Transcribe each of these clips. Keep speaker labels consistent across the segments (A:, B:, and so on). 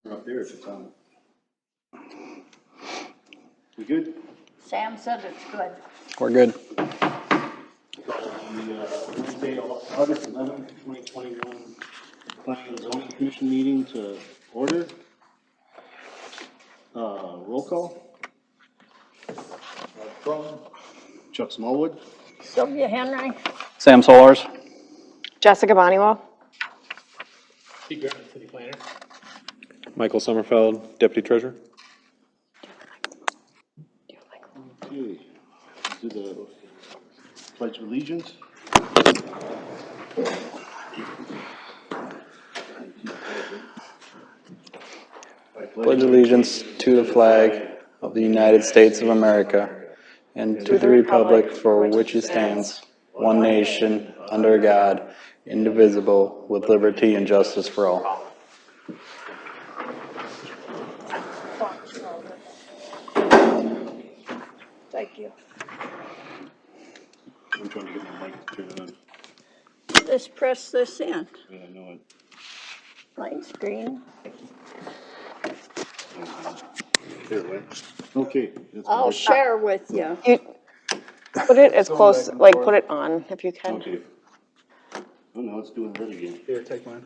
A: We're up there if it's on. We good?
B: Sam said it's good.
C: We're good.
A: Wednesday, August 11th, 2021, Planning and Zoning Commission meeting to order. Roll call. Chuck Smallwood.
B: Sylvia Henry.
C: Sam Solars.
D: Jessica Bonniwell.
E: Steve Griffin, City Planner.
F: Michael Sommerfeld, Deputy Treasurer.
A: Okay. Do the Pledge of Allegiance.
C: Pledge allegiance to the flag of the United States of America and to the republic for which it stands, one nation, under God, indivisible, with liberty and justice for all.
B: Thank you.
A: I'm trying to get my mic to turn on.
B: Just press this in.
A: Yeah, I know it.
B: Mine's green.
A: There it went. Okay. That's
B: I'll
A: better.
B: share with you.
D: You put it as close, like put it on if you can.
A: Okay. Oh, no, it's doing that again.
C: Here, take mine.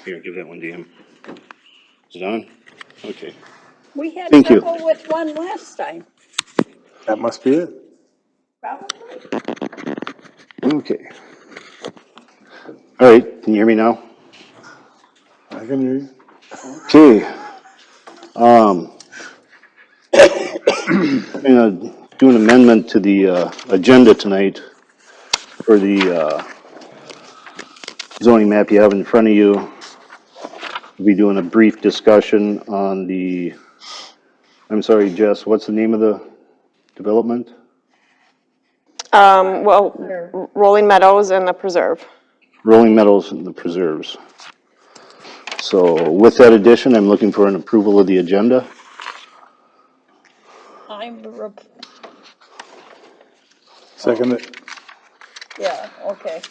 A: Here, give that one to him. Is it on? Okay.
B: We had
A: Thank you.
B: trouble with one last time.
G: That must be it.
B: Probably.
A: Okay. All right, can you hear me now?
G: I can hear you.
A: Okay. I'm gonna do an amendment to the agenda tonight for the zoning map you have in front of you. We'll be doing a brief discussion on the, I'm sorry, Jess, what's the name of the development?
D: Rolling Meadows and the Preserve.
A: Rolling Meadows and the Preserves. So with that addition, I'm looking for an approval of the agenda.
G: Second it.
B: Yeah, okay.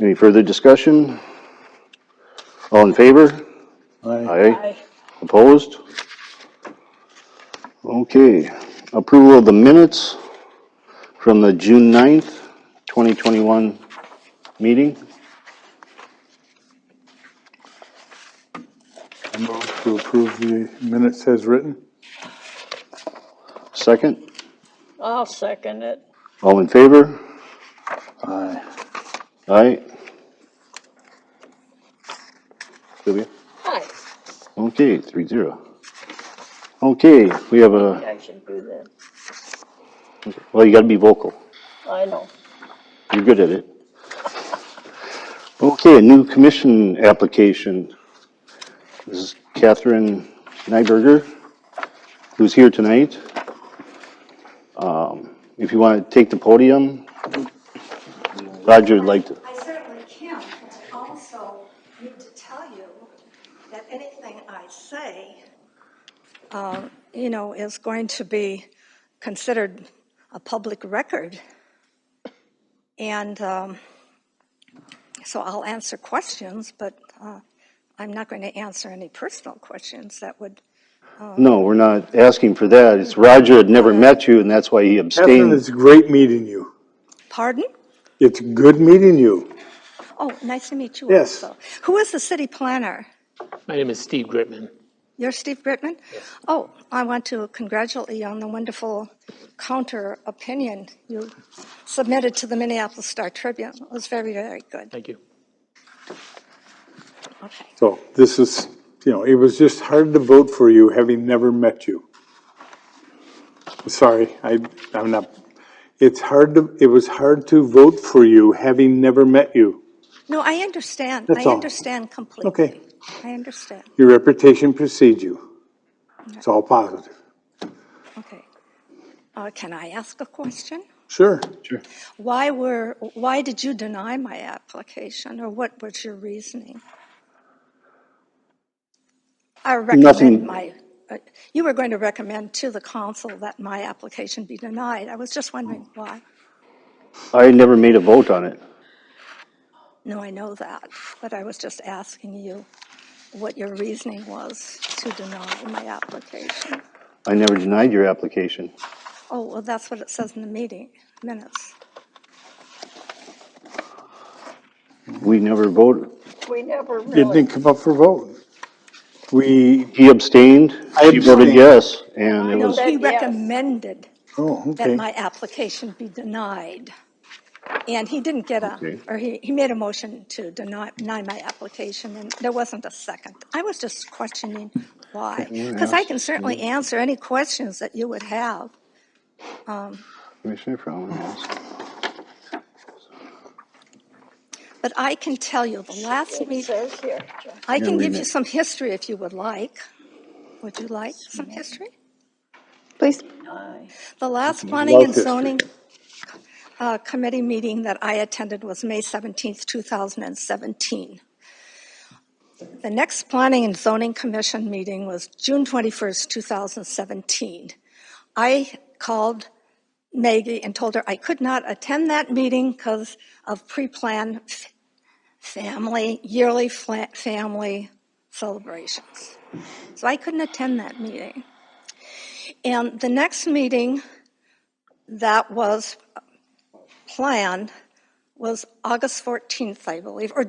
A: Any further discussion? All in favor?
G: Aye.
A: Opposed? Okay. Approval of the minutes from the June 9th, 2021 meeting.
G: I move to approve the minutes as written.
A: Second.
B: I'll second it.
A: All in favor?
G: Aye.
A: Aye. Sylvia?
B: Hi.
A: Okay, 3-0. Okay, we have a,
B: I should do this.
A: well, you gotta be vocal.
B: I know.
A: You're good at it. Okay, a new commission application. This is Catherine Nyberger, who's here tonight. If you want to take the podium, Roger would like to.
H: I certainly can, but I also need to tell you that anything I say, is going to be considered a public record. And so I'll answer questions, but I'm not going to answer any personal questions that would.
A: No, we're not asking for that. It's Roger had never met you, and that's why he
G: Catherine,
A: abstained.
G: it's great meeting you.
H: Pardon?
G: It's good meeting you.
H: Oh, nice to meet you
G: Yes.
H: also. Who is the city planner?
E: My name is Steve Gritman.
H: You're Steve Britman?
E: Yes.
H: Oh, I want to congratulate you on the wonderful counter opinion you submitted to the Minneapolis Star Tribune. It was very, very good.
E: Thank you.
H: Okay.
G: So this is, it was just hard to vote for you having never met you. Sorry, I'm not. It was hard to vote for you having never met you.
H: No, I understand.
G: That's
H: I
G: all.
H: understand completely.
G: Okay.
H: I understand.
G: Your reputation precedes you. It's all positive.
H: Okay. Can I ask a question?
G: Sure.
A: Sure.
H: Why did you deny my application, or what was your reasoning? I recommend
A: Nothing.
H: you were going to recommend to the council that my application be denied. I was just wondering why.
A: I never made a vote on it.
H: No, I know that, but I was just asking you what your reasoning was to deny my application.
A: I never denied your application.
H: Oh, well, that's what it says in the meeting minutes.
A: We never voted.
B: We never
G: It
B: really,
G: didn't come up for vote.
A: He abstained,
G: I
A: she voted
G: abstained.
A: yes, and it
B: I
A: was,
H: He
B: said yes.
H: recommended
G: Oh,
H: that
G: okay.
H: my application be denied. And he didn't get
A: Okay.
H: he made a motion to deny my application, and there wasn't a second. I was just questioning why, because I can certainly answer any questions that you would have.
A: Commissioner Frowen asked.
H: But I can tell you the last
B: It
H: meeting,
B: says here, John.
H: I can give you
A: remit.
H: some history if you would like. Would you like some history?
D: Please.
H: The last planning
A: Love
H: and
A: history.
H: zoning committee meeting that I attended was May 17th, 2017. The next Planning and Zoning Commission meeting was June 21st, 2017. I called Maggie and told her I could not attend that meeting because of pre-planned yearly family celebrations. So I couldn't attend that meeting. And the next meeting that was planned was August 14th, I believe, or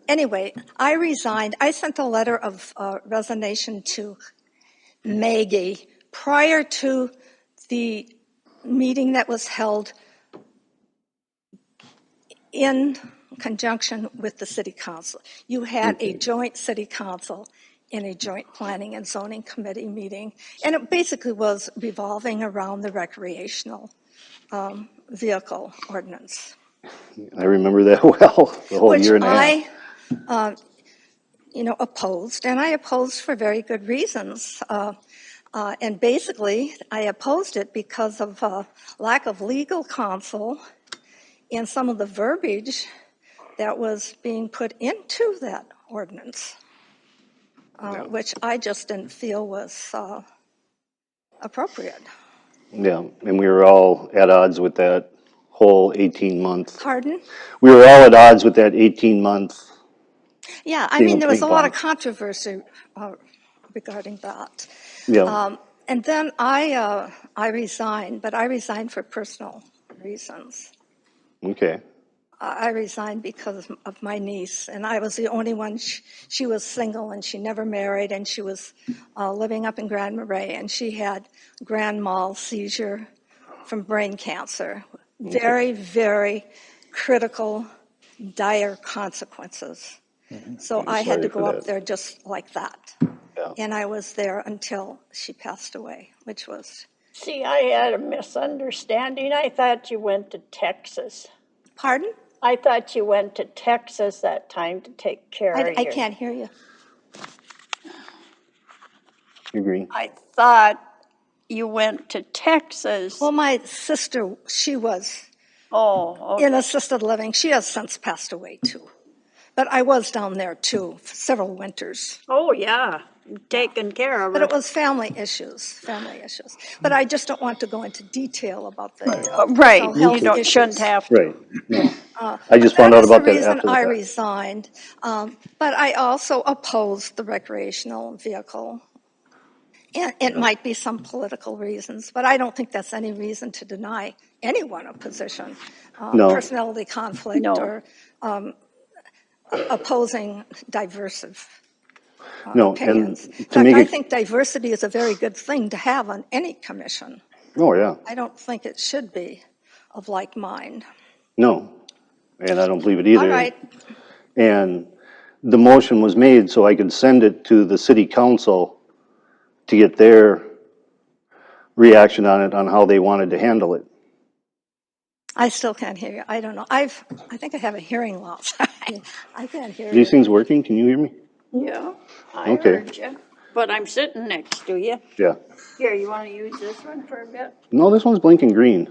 H: anyway, I resigned. I sent a letter of resignation to Maggie prior to the meeting that was held in conjunction with the city council. You had a joint city council in a joint planning and zoning committee meeting, and it basically was revolving around the recreational vehicle ordinance.
A: I remember that well, the whole
H: Which
A: year and a half.
H: I opposed, and I opposed for very good reasons. And basically, I opposed it because of lack of legal counsel and some of the verbiage that was being put into that ordinance, which I just didn't feel was appropriate.
A: Yeah, and we were all at odds with that whole 18-month.
H: Pardon?
A: We were all at odds with that 18-month.
H: Yeah, I
A: Being
H: mean,
A: a
H: there was a
A: ping
H: lot
A: pong.
H: of controversy regarding that.
A: Yeah,
H: And then I resigned, but I resigned for personal reasons.
A: okay.
H: I resigned because of my niece, and I was the only one. She was single, and she never married, and she was living up in Grand Marais, and she had grand mal seizure from brain cancer. Very, very critical, dire consequences. So I had
A: sorry
H: to
A: for
H: go up
A: that.
H: there just like that.
A: Yeah.
H: And I was there until she passed away, which was,
B: See, I had a misunderstanding. I thought you went to Texas.
H: pardon?
B: I thought you went to Texas that time to take care of
H: I
B: your.
H: can't hear you.
A: You're green.
B: I thought you went to Texas.
H: Well, my sister, she was
B: Oh,
H: in
B: okay.
H: assisted living. She has since passed away, too. But I was down there, too, for several winters.
B: Oh, yeah, taken care of
H: But
B: her.
H: it was family issues. But I just don't want to go into detail about the
B: Right,
H: mental
B: you
H: health
B: don't,
H: issues.
B: shouldn't have to.
A: Right. No. I
H: But
A: just
H: that
A: found out
H: is the
A: about that
H: reason
A: after the
H: I
A: fact.
H: resigned. But I also opposed the recreational vehicle. And it might be some political reasons, but I don't think that's any reason to deny anyone a position.
A: No.
H: Personality conflict
B: No.
H: or opposing diverse
A: No,
H: opinions.
A: and
H: In
A: to
H: fact,
A: make
H: I
A: it,
H: think diversity is a very good thing to have on any commission.
A: oh, yeah,
H: I don't think it should be of like mind.
A: no, and I don't believe it
H: All
A: either.
H: right,
A: And the motion was made so I could send it to the city council to get their reaction on it, on how they wanted to handle it.
H: I still can't hear you. I don't know. I think I have a hearing loss. I can't hear
A: Are these
H: you.
A: things working? Can you hear me?
B: Yeah, I
A: Okay.
B: heard you, but I'm sitting next to you.
A: Yeah.
B: Here, you want to use this one for a bit?
A: No, this one's blinking green.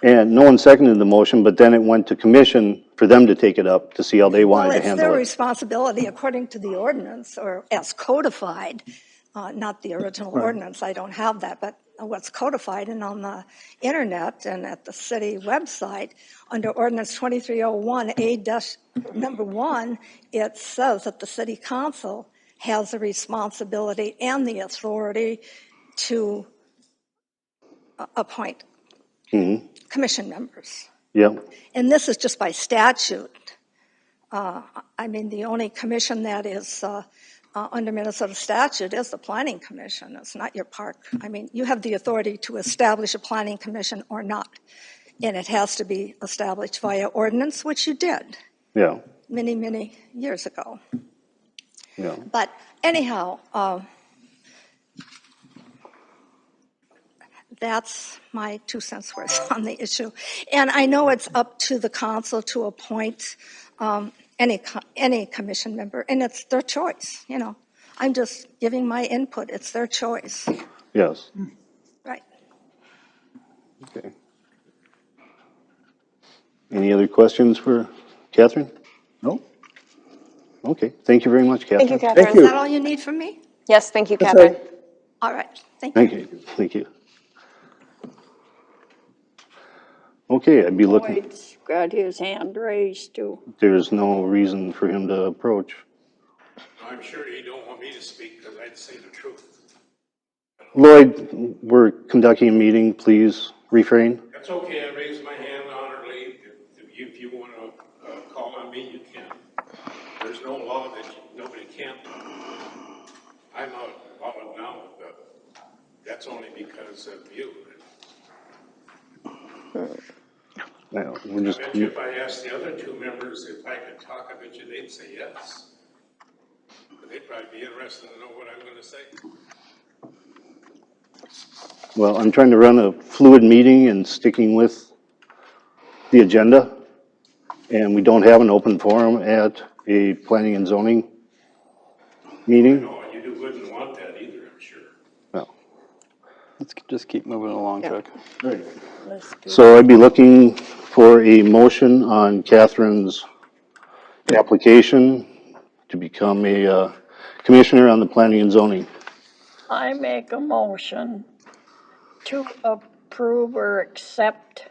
A: And no one seconded the motion, but then it went to commission for them to take it up to see how they
H: Well,
A: wanted to
H: it's their
A: handle it.
H: responsibility according to the ordinance or as codified not the original ordinance, I don't have that, but what's codified and on the internet and at the city website, under ordinance 2301 number 1, it says that the city council has the responsibility and the authority to appoint commission members.
A: Yeah,
H: And this is just by statute. I mean, the only commission that is under Minnesota statute is the planning commission. It's not your park. I mean, you have the authority to establish a planning commission or not. And it has to be established via ordinance, which you did
A: yeah,
H: many, many years ago.
A: yeah.
H: But anyhow, that's my 2 cents worth on the issue. And I know it's up to the council to appoint any commission member, and it's their choice, you know. I'm just giving my input. It's their choice.
A: Yes.
H: Right.
A: Okay. Any other questions for Catherine?
G: No?
A: Okay, thank you very much, Catherine.
D: Thank you, Catherine.
G: Thank
H: Is
G: you.
H: that all you need from me?
D: Yes, thank you,
G: That's
D: Catherine.
G: right.
H: All right. Thank you.
A: Thank you, thank you. Okay, I'd be looking,
B: Boyd's got his hand raised too.
A: there's no reason for him to approach.
E: I'm sure you don't want me to speak because I'd say the truth.
A: Lloyd, we're conducting a meeting, please refrain.
E: That's okay, I raised my hand honorably. If you want to call on me, you can. There's no law that nobody can't do. I'm out now, but that's only because of you.
A: No, we're just,
E: I bet you if I asked the other two members if I could talk, I bet you they'd say yes. But they'd probably be interested to know what I'm going to say.
A: well, I'm trying to run a fluid meeting and sticking with the agenda. And we don't have an open forum at a planning and zoning meeting.
E: No, you wouldn't want that either, I'm sure.
A: No.
C: Let's just keep moving along, Chuck.
B: Let's do
A: So I'd be looking for a motion on Catherine's application to become a commissioner on the planning and zoning.
B: I make a motion to approve or accept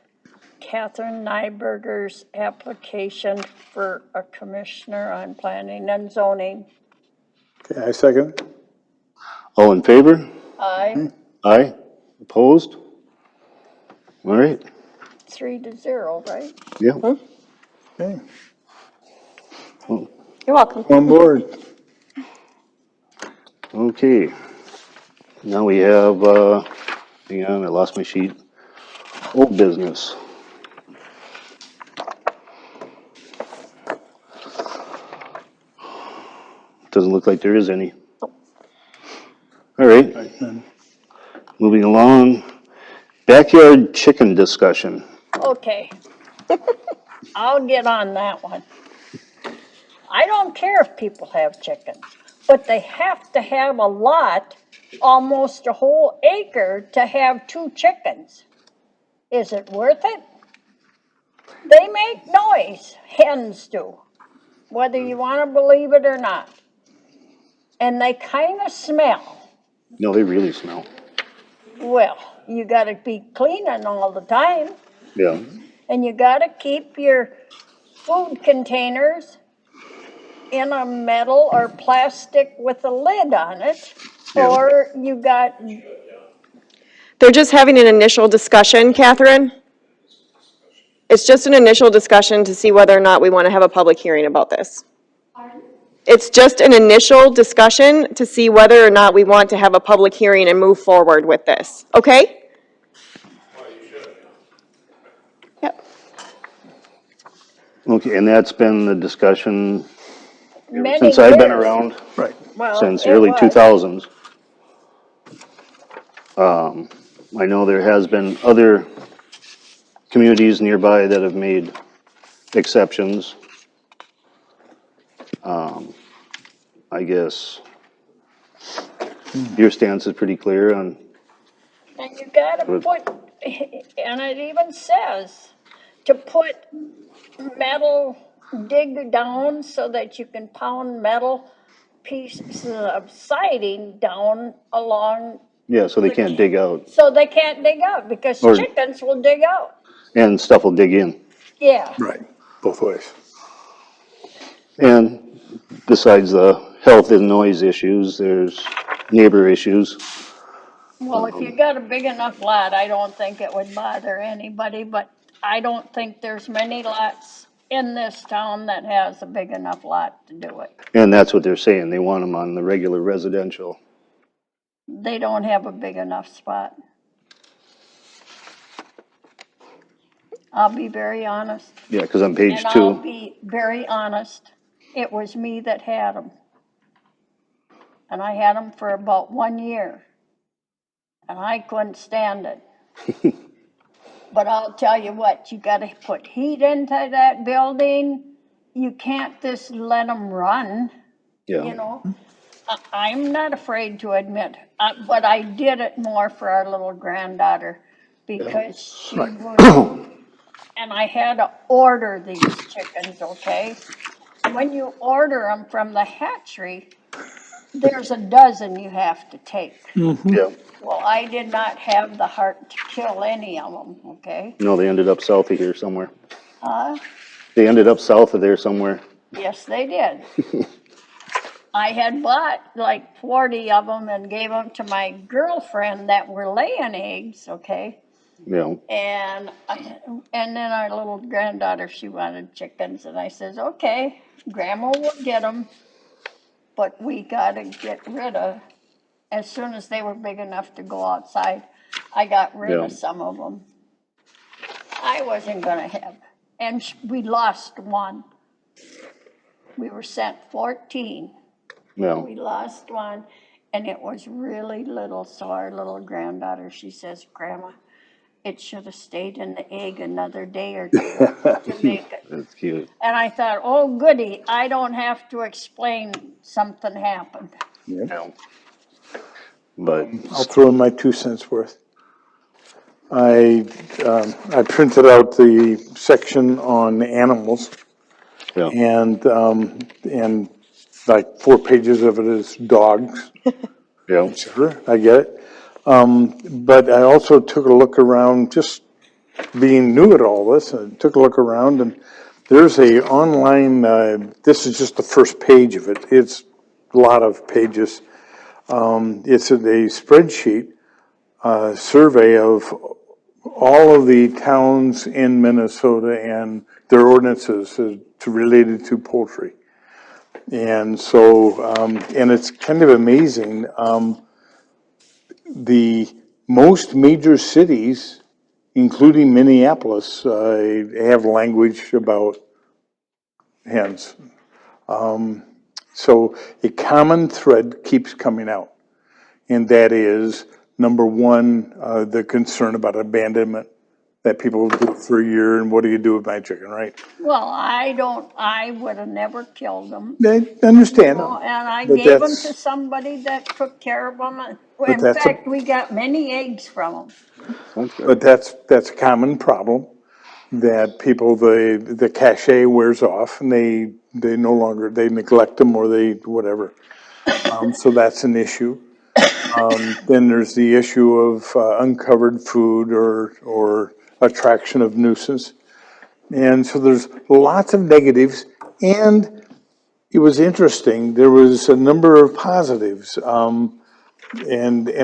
B: Catherine Nyberger's application for a commissioner on planning and zoning.
G: Okay, I second.
A: All in favor?
B: Aye,
A: Aye. Opposed? All right.
B: 3-0, right?
A: Yeah.
G: Okay,
D: You're welcome.
G: on board.
A: Okay. Now we have, hang on, I lost my sheet. Old business. Doesn't look like there is any. All right,
G: Right then.
A: moving along. Backyard chicken discussion.
B: Okay. I'll get on that one. I don't care if people have chickens, but they have to have a lot, almost a whole acre, to have 2 chickens. Is it worth it? They make noise, hens do, whether you want to believe it or not. And they kind of smell.
A: No, they really smell.
B: Well, you got to be cleaning all the time,
A: Yeah,
B: and you got to keep your food containers in a metal or plastic with a lid on it,
A: Yeah.
B: or you got,
D: They're just having an initial discussion, Catherine. It's just an initial discussion to see whether or not we want to have a public hearing about this. It's just an initial discussion to see whether or not we want to have a public hearing and move forward with this, okay? Yep.
A: okay, and that's been the discussion
B: many
A: since I've been
B: years.
A: around,
G: Right.
B: Well,
A: since
B: it
A: early
B: was.
A: 2000s. I know there has been other communities nearby that have made exceptions. I guess your stance is pretty clear on,
B: And you gotta put, and it even says to put metal, dig down so that you can pound metal pieces of siding down along,
A: Yeah, so they can't dig out,
B: so they can't dig out because
A: Or-
B: chickens will dig out.
A: and stuff will dig in.
B: Yeah,
G: Right, both ways.
A: And besides the health and noise issues, there's neighbor issues.
B: well, if you got a big enough lot, I don't think it would bother anybody, but I don't think there's many lots in this town that has a big enough lot to do it.
A: And that's what they're saying, they want them on the regular residential.
B: They don't have a big enough spot. I'll be very honest.
A: Yeah, because on page
B: And I'll
A: 2,
B: be very honest, it was me that had them. And I had them for about 1 year. And I couldn't stand it. But I'll tell you what, you gotta put heat into that building. You can't just let them run, you
A: yeah,
B: know? I'm not afraid to admit, but I did it more for our little granddaughter because she was, and I had to order these chickens, okay? When you order them from the hatchery, there's a dozen you have to take.
A: yeah.
B: Well, I did not have the heart to kill any of them, okay?
A: No, they ended up south of here somewhere.
B: Huh?
A: They ended up south of there somewhere.
B: Yes, they did. I had bought like 40 of them and gave them to my girlfriend that were laying eggs, okay?
A: Yeah,
B: And then our little granddaughter, she wanted chickens, and I says, okay, Grandma will get them, but we gotta get rid of, as soon as they were big enough to go outside, I got rid
A: Yeah.
B: of some of them. I wasn't gonna have, and we lost one. We were sent 14.
A: yeah.
B: We lost one, and it was really little, so our little granddaughter, she says, Grandma, it should have stayed in the egg another day or two to make it.
A: That's cute.
B: And I thought, oh, goody, I don't have to explain something happened.
A: Yeah. But,
G: I'll throw in my 2 cents worth. I printed out the section on animals,
A: yeah,
G: and like 4 pages of it is dogs.
A: yeah,
G: Sure, I get it. But I also took a look around, just being new at all this, I took a look around, and there's a online, this is just the first page of it. It's a lot of pages. It's a spreadsheet, survey of all of the towns in Minnesota and their ordinances related to poultry. And so, and it's kind of amazing. The most major cities, including Minneapolis, have language about hens. So a common thread keeps coming out, and that is, number one, the concern about abandonment, that people do it for a year, and what do you do with my chicken, right?
B: Well, I would have never killed them.
G: I understand,
B: And I
G: but
B: gave them to
G: that's,
B: somebody that took care of them.
G: but
B: In
G: that's a,
B: fact, we got many eggs from them.
A: sounds good.
G: but that's a common problem, that people, the cachet wears off, and they no longer, they neglect them, or they, whatever. So that's an issue. Then there's the issue of uncovered food or attraction of nuisance. And so there's lots of negatives, and it was interesting, there was a number of positives. And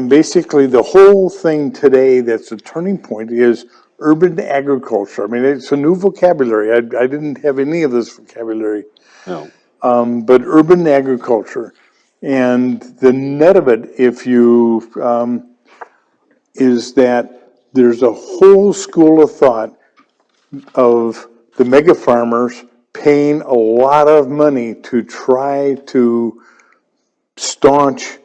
G: basically the whole thing today that's a turning point is urban agriculture. I mean, it's a new vocabulary. I didn't have any of this vocabulary.
A: No,
G: But urban agriculture. And the net of it, if you, is that there's a whole school of thought of the mega farmers paying a lot of money to try to staunch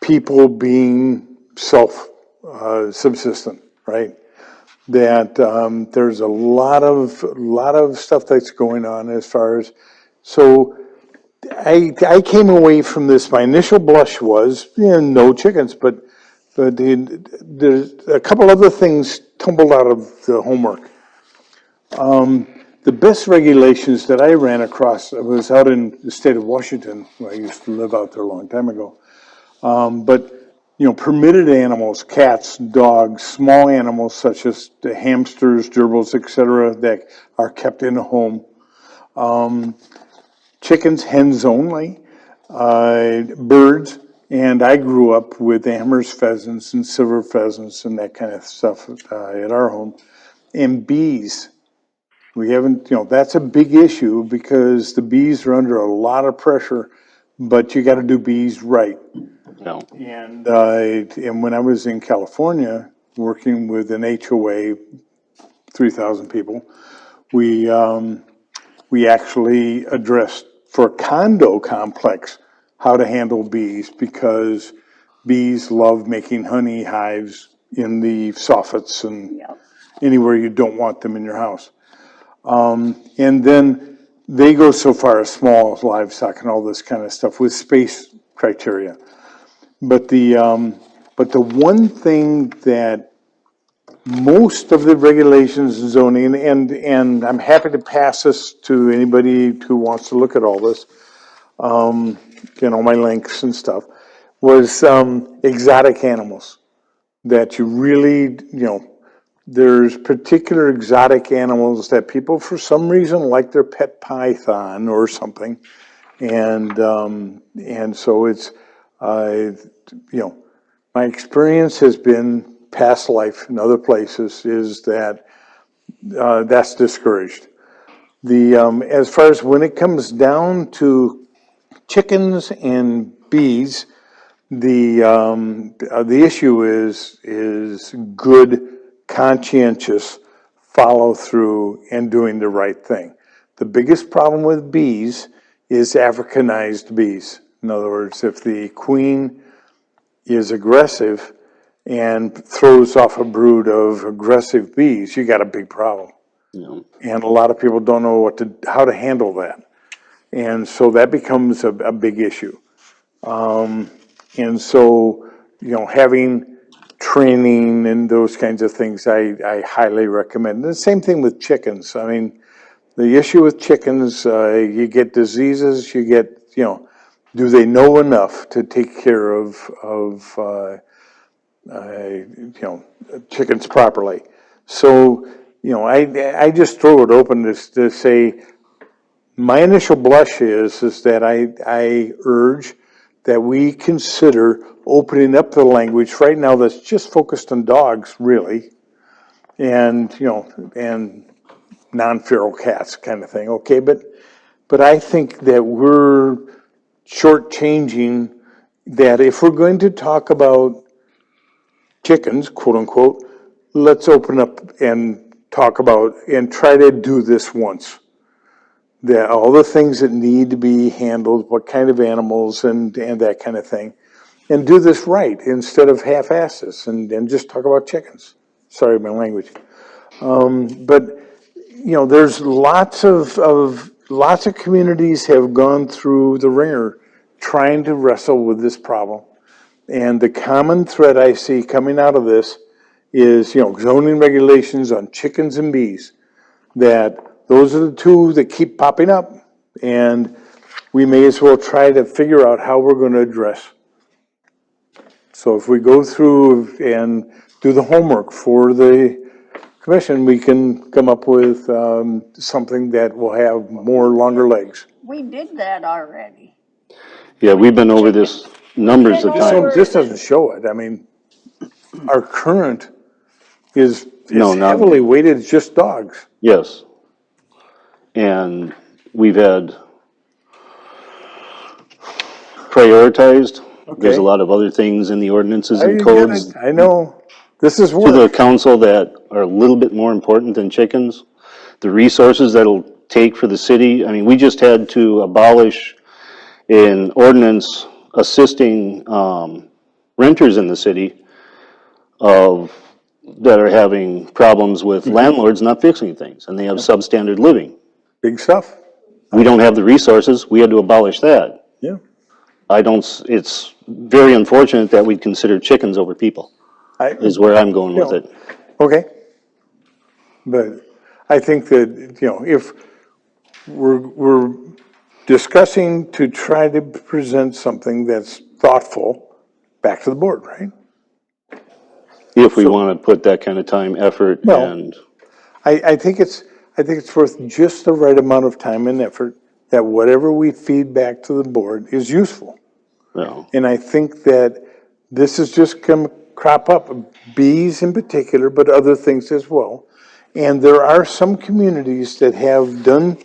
G: people being subsistent, right? That there's a lot of stuff that's going on as far as, so I came away from this, my initial blush was, no chickens, but there's a couple other things tumbled out of the homework. the best regulations that I ran across was out in the state of Washington. I used to live out there a long time ago. But permitted animals, cats, dogs, small animals such as the hamsters, gerbils, etc., that are kept in a home. Chickens, hens only, birds, and I grew up with Amherst pheasants and silver pheasants and that kind of stuff at our home. And bees. We haven't, that's a big issue because the bees are under a lot of pressure, but you got to do bees right.
A: No.
G: And when I was in California working with an HOA, 3,000 people, we actually addressed for a condo complex how to handle bees because bees love making honey hives in the soffits and anywhere you don't want them in your house. And then they go so far as small livestock and all this kind of stuff with space criteria. But the one thing that most of the regulations and zoning, and I'm happy to pass this to anybody who wants to look at all this, my links and stuff, was exotic animals. That you really, there's particular exotic animals that people, for some reason, like their pet python or something, and so it's, my experience has been past life in other places is that that's discouraged. As far as when it comes down to chickens and bees, the issue is good, conscientious follow through and doing the right thing. The biggest problem with bees is Africanized bees. In other words, if the queen is aggressive and throws off a brood of aggressive bees, you got a big problem.
A: No.
G: And a lot of people don't know how to handle that. And so that becomes a big issue. And so, having training and those kinds of things, I highly recommend. And the same thing with chickens. I mean, the issue with chickens, you get diseases, do they know enough to take care of chickens properly? So, I just throw it open to say, my initial blush is that I urge that we consider opening up the language right now that's just focused on dogs, really, and and non-feral cats kind of thing. Okay, but I think that we're shortchanging that if we're going to talk about chickens, quote unquote, let's open up and talk about and try to do this once. That all the things that need to be handled, what kind of animals and that kind of thing, and do this right instead of half-asses and just talk about chickens. Sorry, my language. But there's lots of communities have gone through the ringer trying to wrestle with this problem, and the common thread I see coming out of this is zoning regulations on chickens and bees. That those are the two that keep popping up, and we may as well try to figure out how we're going to address. So if we go through and do the homework for the commission, we can come up with something that will have more longer legs.
B: We did that already.
A: Yeah, we've been over this numbers of times.
G: This doesn't show it. I mean, our current is
A: No, not-
G: heavily weighted just dogs.
A: Yes. And we've had prioritized. There's a
G: Okay.
A: lot of other things in the ordinances
G: I
A: and
G: get
A: codes
G: it. I know. This is
A: to the
G: work.
A: council that are a little bit more important than chickens. The resources that it'll take for the city. I mean, we just had to abolish an ordinance assisting renters in the city that are having problems with landlords not fixing things, and they have substandard living.
G: Big stuff.
A: We don't have the resources. We had to abolish that.
G: Yeah.
A: It's very unfortunate that we consider chickens over people, is where I'm going with it.
G: Okay. But I think that, if we're discussing to try to present something that's thoughtful back to the board, right?
A: If we want to put that kind of time, effort,
G: Well,
A: and,
G: I think it's worth just the right amount of time and effort that whatever we feed back to the board is useful. And I think that this is just going to crop up, bees in particular, but other things as well. And there are some communities that have done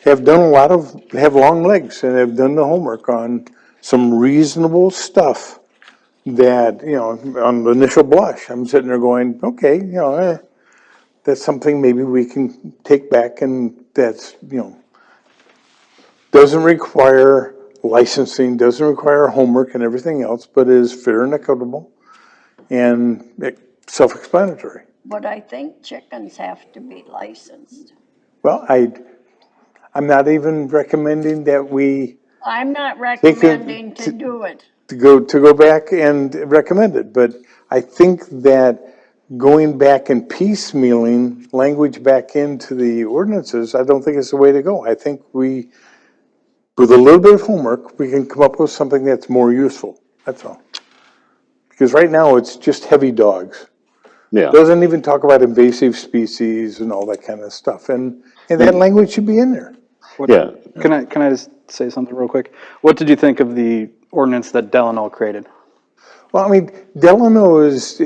G: have long legs and have done the homework on some reasonable stuff that, on the initial blush, I'm sitting there going, okay, that's something maybe we can take back, and that's, doesn't require licensing, doesn't require homework and everything else, but is fair and equitable and self-explanatory.
B: But I think chickens have to be licensed.
G: Well, I'm not even recommending that we
B: I'm not recommending to do it.
G: to go back and recommend it, but I think that going back and piecemealing language back into the ordinances, I don't think is the way to go. I think with a little bit of homework, we can come up with something that's more useful, that's all. Because right now, it's just heavy dogs.
A: yeah.
G: Doesn't even talk about invasive species and all that kind of stuff, and that language should be in there.
A: Yeah,
C: Can I just say something real quick? What did you think of the ordinance that Delano created?
G: Well, I mean, Delano is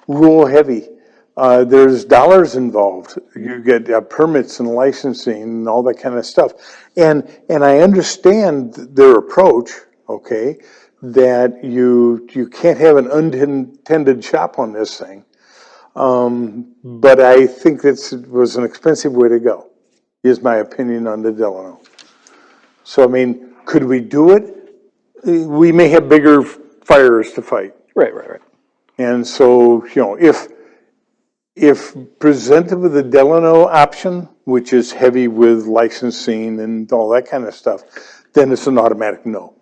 G: rule heavy. There's dollars involved. You get permits and licensing and all that kind of stuff. And I understand their approach, okay, that you can't have an unintended shop on this thing. But I think this was an expensive way to go, is my opinion on the Delano. So, I mean, could we do it? We may have bigger fires to fight.
C: Right.
G: And so, if presented with the Delano option, which is heavy with licensing and all that kind of stuff, then it's an automatic no.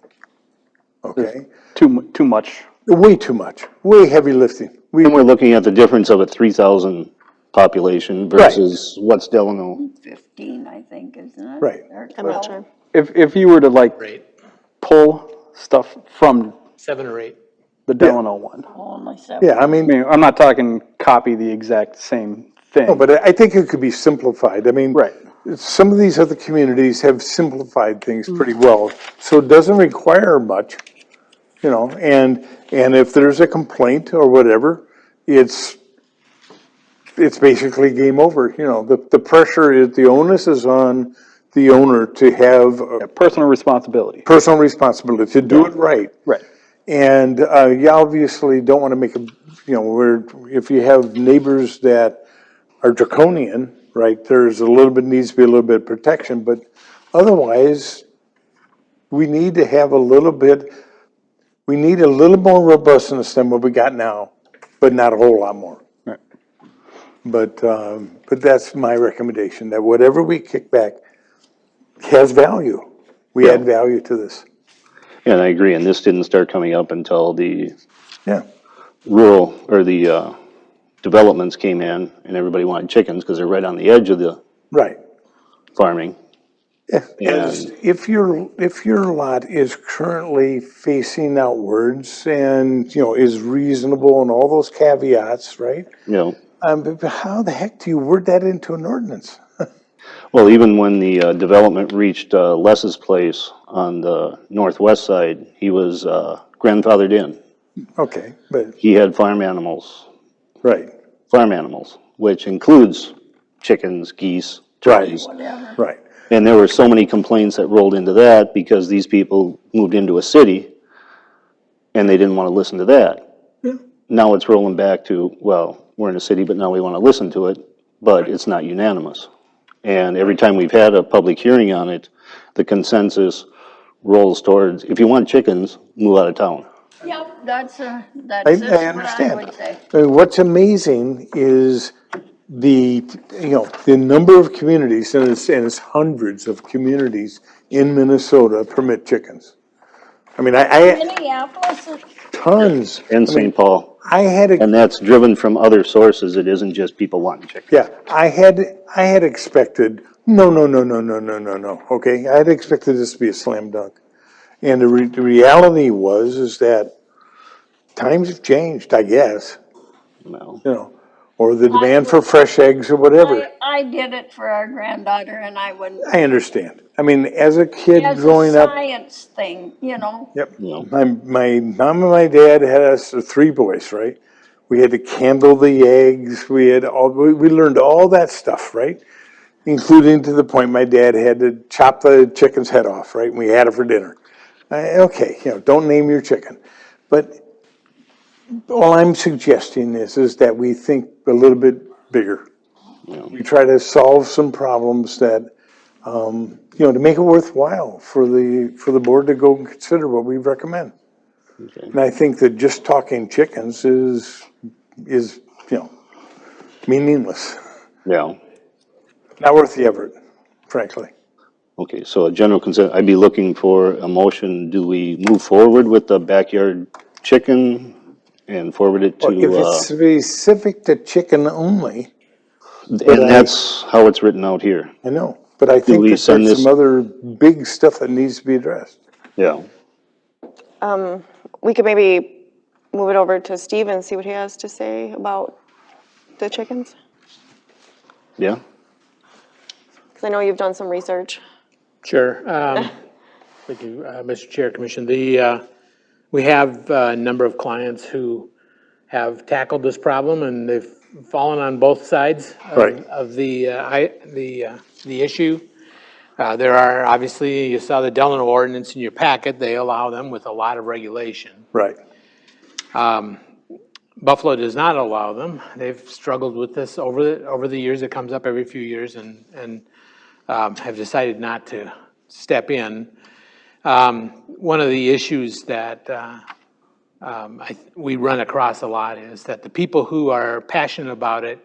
G: Okay?
C: Too much.
G: Way too much, way heavy lifting.
A: and we're looking at the difference of a 3,000 population versus what's Delano.
B: 15, I think, isn't it?
G: Right.
B: Or
D: I'm not
B: 12.
D: sure.
C: If you were to pull stuff from
I: 7 or 8.
C: the Delano one,
B: Only 7.
G: Yeah, I
C: I
G: mean,
C: mean, I'm not talking copy the exact same thing.
G: no, but I think it could be simplified. I mean,
C: Right.
G: some of these other communities have simplified things pretty well, so it doesn't require much, and if there's a complaint or whatever, it's basically game over. The pressure is, the onus is on the owner to have a
C: Personal responsibility.
G: personal responsibility to do it right.
C: Right.
G: And you obviously don't want to make where if you have neighbors that are draconian, right, needs to be a little bit of protection, but otherwise, we need to have a little more robustness than what we got now, but not a whole lot more.
C: Right.
G: But that's my recommendation, that whatever we kick back has value. We add value to this.
A: And I agree, and this didn't start coming up until the
G: Yeah.
A: rural, or the developments came in, and everybody wanted chickens, because they're right on the edge of the
G: Right.
A: farming.
G: If your lot is currently facing outwards and, is reasonable and all those caveats, right? But how the heck do you word that into an ordinance?
A: Well, even when the development reached Les's place on the northwest side, he was grandfathered in.
G: Okay, but,
A: He had farm animals,
G: right,
A: which includes chickens, geese, turkeys.
G: right.
A: And there were so many complaints that rolled into that because these people moved into a city and they didn't want to listen to that. Now it's rolling back to, well, we're in a city, but now we want to listen to it, but it's not unanimous. And every time we've had a public hearing on it, the consensus rolls towards, if you want chickens, move out of town.
B: Yep, that's
G: I
B: what I
G: understand.
B: would say.
G: What's amazing is the number of communities, and it's hundreds of communities in Minnesota permit chickens. I mean,
B: Minneapolis
G: tons.
A: in
G: I mean,
A: St. Paul.
G: I had
A: And that's driven from other sources. It isn't just people wanting chicken.
G: yeah, I had expected, no. Okay, I had expected this to be a slam dunk. And the reality is that times have changed, I guess,
A: No.
G: or the
B: I
G: demand for
B: would-
G: fresh eggs or whatever.
B: I did it for our granddaughter and I wouldn't,
G: I understand. I mean, as a kid
B: as a
G: growing up,
B: science thing, you know.
G: yep,
A: No.
G: my mom and my dad had us three boys, right? We had to candle the eggs. We learned all that stuff, right? Including to the point my dad had to chop the chicken's head off, right? And we had it for dinner. Okay, don't name your chicken. But all I'm suggesting is that we think a little bit bigger.
A: No.
G: We try to solve some problems that, to make it worthwhile for the board to go and consider what we recommend.
A: Okay.
G: And I think that just talking chickens is meaningless,
A: Yeah.
G: not worth the effort, frankly.
A: Okay, so a general consent, I'd be looking for a motion. Do we move forward with the backyard chicken and forward it
G: Well, if
A: to,
G: it's specific to chicken only,
A: and that's how it's written out here.
G: I know, but I
A: Do
G: think
A: we
G: that
A: send
G: there's
A: this?
G: some other big stuff that needs to be addressed.
A: Yeah.
D: We could maybe move it over to Steve and see what he has to say about the chickens,
A: Yeah.
D: because I know you've done some research.
I: Sure. Thank you, Mr. Chair, Commission. We have a number of clients who have tackled this problem, and they've fallen on both sides
G: Right.
I: of the issue. There are, obviously, you saw the Delano ordinance in your packet. They allow them with a lot of regulation.
G: Right.
I: Buffalo does not allow them. They've struggled with this over the years. It comes up every few years, and have decided not to step in. One of the issues that we run across a lot is that the people who are passionate about it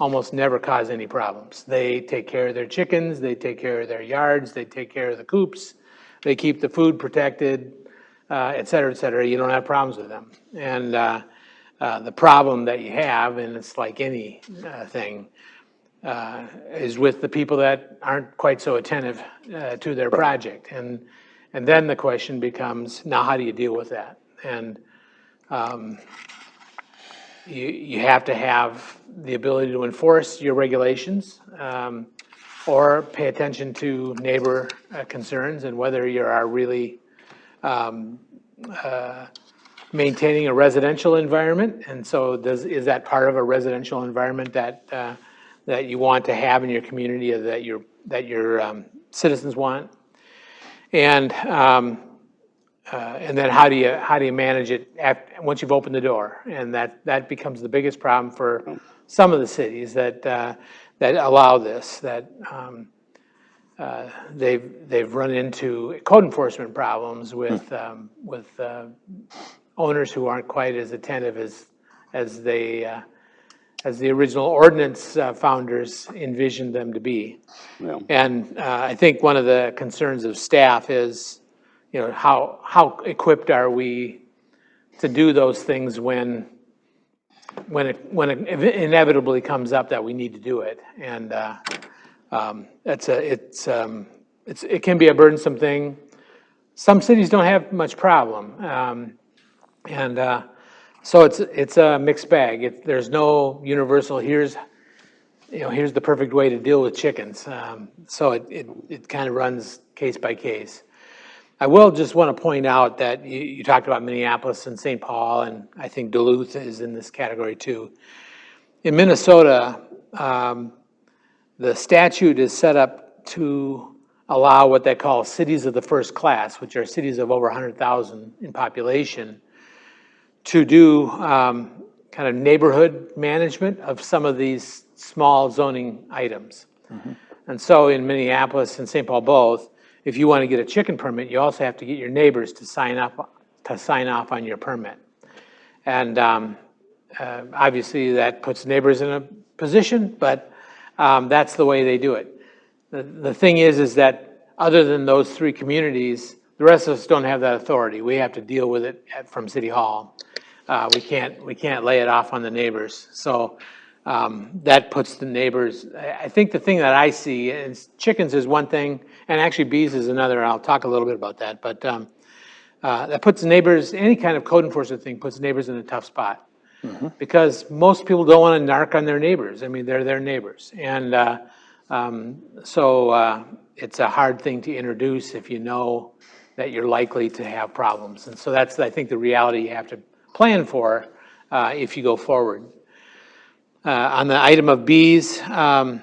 I: almost never cause any problems. They take care of their chickens, they take care of their yards, they take care of the coops, they keep the food protected, et cetera, et cetera. You don't have problems with them. And the problem that you have, and it's like any thing, is with the people that aren't quite so attentive to their project. And then the question becomes, now how do you deal with that? And you have to have the ability to enforce your regulations, or pay attention to neighbor concerns and whether you are really maintaining a residential environment. And so is that part of a residential environment that you want to have in your community, or that your citizens want? And then how do you manage it once you've opened the door? And that becomes the biggest problem for some of the cities that allow this. That they've run into code enforcement problems with owners who aren't quite as attentive as the original ordinance founders envisioned them to be.
A: Yeah.
I: And I think one of the concerns of staff is, how equipped are we to do those things when it inevitably comes up that we need to do it? And it can be a burdensome thing. Some cities don't have much problem, so it's a mixed bag. There's no universal here's the perfect way to deal with chickens. So it kind of runs case by case. I will just want to point out that you talked about Minneapolis and St. Paul, and I think Duluth is in this category too. In Minnesota, the statute is set up to allow what they call cities of the first class, which are cities of over 100,000 in population, to do kind of neighborhood management of some of these small zoning items. Mm-hmm. And so in Minneapolis and St. Paul both, if you want to get a chicken permit, you also have to get your neighbors to sign off on your permit. And obviously that puts neighbors in a position, but that's the way they do it. The thing is that other than those three communities, The rest of us don't have that authority. We have to deal with it from City Hall. We can't lay it off on the neighbors. So that puts the neighbors, I think the thing that I see is chickens is one thing, and actually bees is another. I'll talk a little bit about that. But that puts neighbors, any kind of code enforcement thing puts neighbors in a tough spot. Because most people don't want to narc on their neighbors. I mean, they're their neighbors. And so it's a hard thing to introduce if you know that you're likely to have problems. And so that's, I think, the reality you have to plan for if you go forward. On the item of bees, that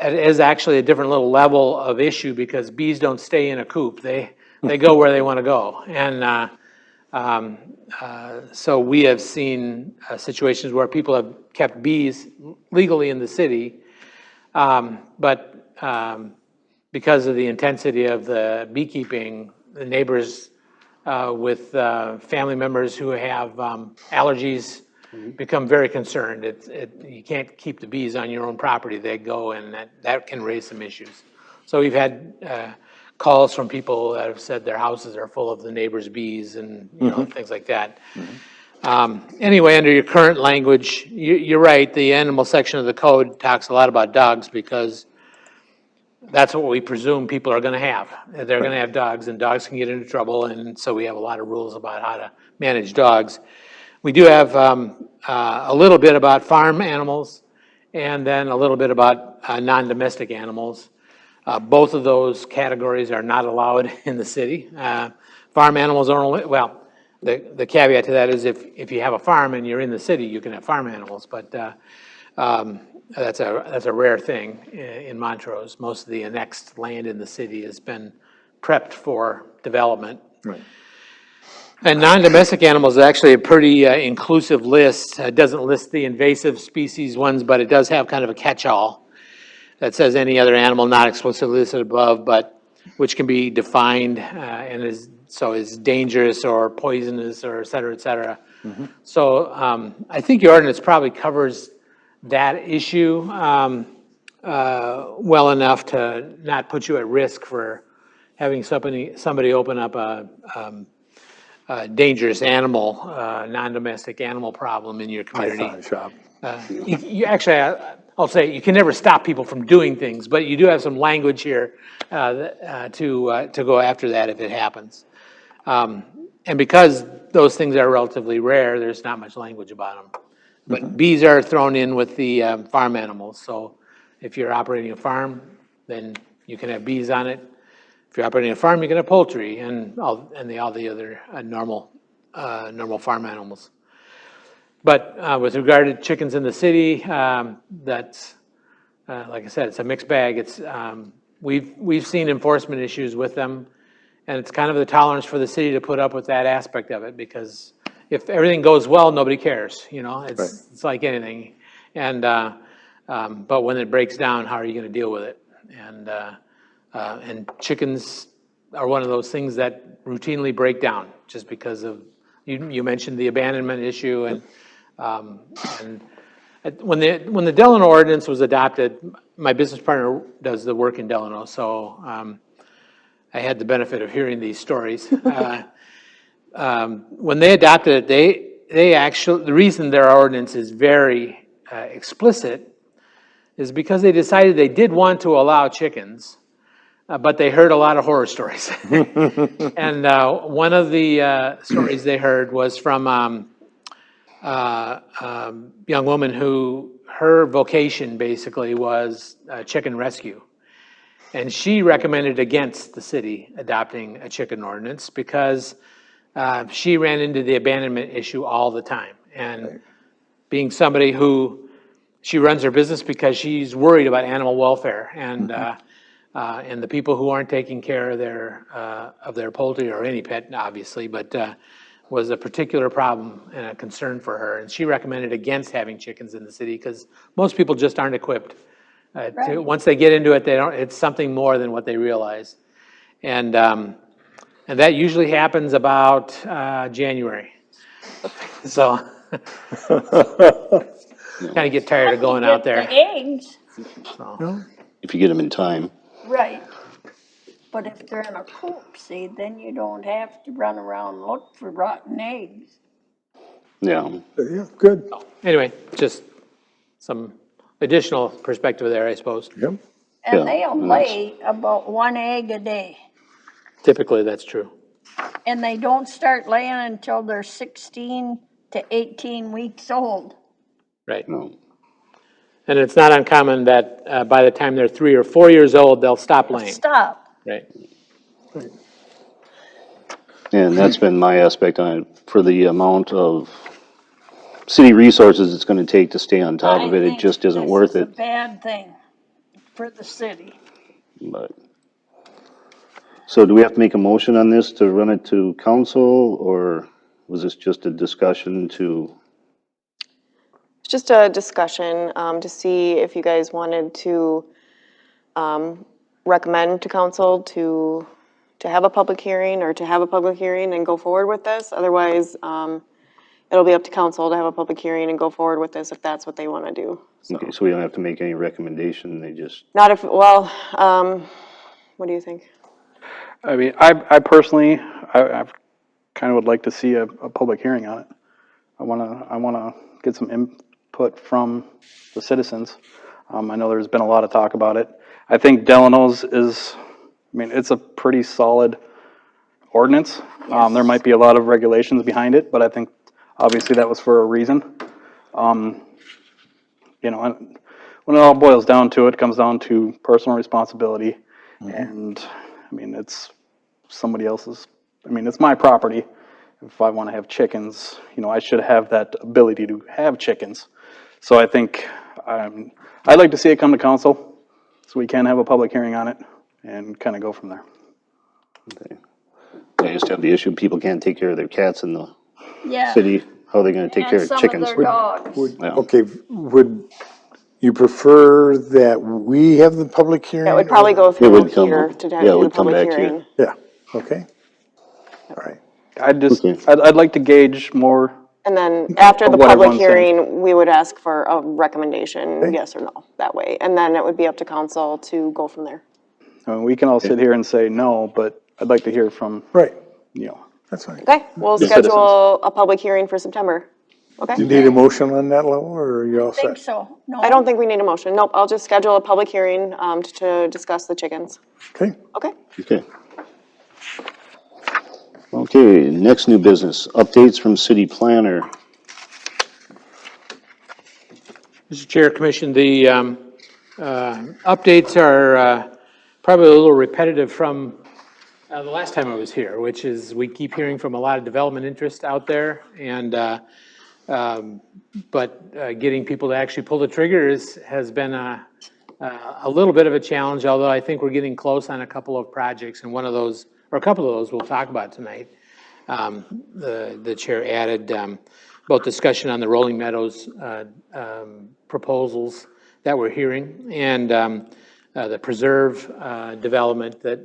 I: is actually a different little level of issue because bees don't stay in a coop. They go where they want to go. And so we have seen situations where people have kept bees legally in the city, but because of the intensity of the beekeeping, the neighbors with family members who have allergies become very concerned. You can't keep the bees on your own property. They go, and that can raise some issues. So we've had calls from people that have said their houses are full of the neighbors' bees and things like that. Anyway, under your current language, you're right. The animal section of the code talks a lot about dogs because that's what we presume people are going to have. They're going to have dogs, and dogs can get into trouble, and so we have a lot of rules about how to manage dogs. We do have a little bit about farm animals, and then a little bit about non-domestic animals. Both of those categories are not allowed in the city. Farm animals are only, well, the caveat to that is if you have a farm and you're in the city, you can have farm animals, but that's a rare thing in Montrose. Most of the annexed land in the city has been prepped for development.
A: Right.
I: And non-domestic animals is actually a pretty inclusive list. It doesn't list the invasive species ones, but it does have kind of a catch-all that says any other animal not explicitly listed above, but which can be defined and is dangerous or poisonous or et cetera, et cetera. So I think your ordinance probably covers that issue well enough to not put you at risk for having somebody open up a dangerous animal, non-domestic animal problem in your community.
G: Python shop.
I: You actually, I'll say, you can never stop people from doing things, but you do have some language here to go after that if it happens. And because those things are relatively rare, there's not much language about them. But bees are thrown in with the farm animals. So if you're operating a farm, then you can have bees on it. If you're operating a farm, you can have poultry and all the other normal farm animals. But with regard to chickens in the city, that's like I said, it's a mixed bag. It's we've seen enforcement issues with them, and it's kind of the tolerance for the city to put up with that aspect of it because if everything goes well, nobody cares. It's like anything, and but when it breaks down, how are you going to deal with it? And chickens are one of those things that routinely break down just because of you mentioned the abandonment issue and when the Delano ordinance was adopted, my business partner does the work in Delano, so I had the benefit of hearing these stories. When they adopted it, they actually, the reason their ordinance is very explicit is because they decided they did want to allow chickens, but they heard a lot of horror stories. And one of the stories they heard was from young woman who her vocation basically was chicken rescue. And she recommended against the city adopting a chicken ordinance because she ran into the abandonment issue all the time. And being somebody who, she runs her business because she's worried about animal welfare and the people who aren't taking care of their poultry or any pet, obviously, but was a particular problem and a concern for her. And she recommended against having chickens in the city because most people just aren't equipped. Once they get into it, it's something more than what they realize. And that usually happens about January. So kind of get tired of going out there.
B: The eggs.
A: If you get them in time.
B: Right. But if they're in a coop, see, then you don't have to run around and look for rotten eggs.
A: Yeah,
G: Yeah, good,
I: Anyway, just some additional perspective there, I suppose.
G: yep.
B: And
A: Yeah,
B: they'll
A: and that's-
B: lay about 1 egg a day.
I: Typically, that's true.
B: And they don't start laying until they're 16 to 18 weeks old.
I: Right.
A: no.
I: And it's not uncommon that by the time they're 3 or 4 years old, they'll stop laying.
B: Stop.
I: Right.
A: And that's been my aspect on it, for the amount of city resources it's gonna take to stay on top of it, it just isn't worth
B: This
A: it,
B: is a bad thing for the city.
A: but. So do we have to make a motion on this to run it to council, or was this just a discussion to,
D: It's just a discussion to see if you guys wanted to recommend to council to have a public hearing or to have a public hearing and go forward with this. Otherwise, it'll be up to council to have a public hearing and go forward with this if that's what they want to do.
A: okay, so we don't have to make any recommendation, they just,
D: Not if, well, what do you think?
C: I mean, I personally, I kind of would like to see a public hearing on it. I wanna get some input from the citizens. I know there's been a lot of talk about it. I think Delano's is, I mean, it's a pretty solid ordinance. There might be a lot of regulations behind it, but I think obviously that was for a reason. You know, and when it all boils down to it, it comes down to personal responsibility. And, I mean, it's somebody else's, I mean, it's my property. If I want to have chickens, you know, I should have that ability to have chickens. So I think, I'd like to see it come to council, so we can have a public hearing on it and kind of go from there.
A: okay. I just have the issue, people can't take care of their cats in the
B: Yeah.
A: city, how are they gonna take care
B: And
A: of
B: some of
A: chickens?
B: their dogs.
A: Yeah.
G: Okay, would you prefer that we have the public hearing?
D: It would probably go
A: It
D: through
A: would come
D: here
A: up.
D: to
A: Yeah, it
D: do the
A: would come
D: public
A: back here.
D: hearing.
G: Yeah, okay. All right.
A: Okay.
C: I'd like to gauge more.
D: And then after the
C: What
D: public
C: everyone's saying.
D: hearing, we would ask for a recommendation,
G: Okay.
D: yes or no, that way. And then it would be up to council to go from there.
C: I mean, we can all sit here and say no, but I'd like to hear from,
G: Right,
C: you know,
G: that's fine.
D: Okay, we'll
C: The
D: schedule a public hearing for September.
G: Do you
D: Okay?
G: need a motion on that level, or are you all
B: I think
G: set?
B: so. No.
D: I don't think we need a motion. Nope, I'll just schedule a public hearing to discuss the chickens.
G: Okay,
D: Okay?
A: Okay. Okay, next new business, updates from city planner.
I: Mr. Chair, Commission, the updates are probably a little repetitive from the last time I was here, which is we keep hearing from a lot of development interest out there, and but getting people to actually pull the trigger has been a little bit of a challenge, although I think we're getting close on a couple of projects, and one of those, or a couple of those, we'll talk about tonight. The chair added both discussion on the Rolling Meadows proposals that we're hearing, and the preserve development, that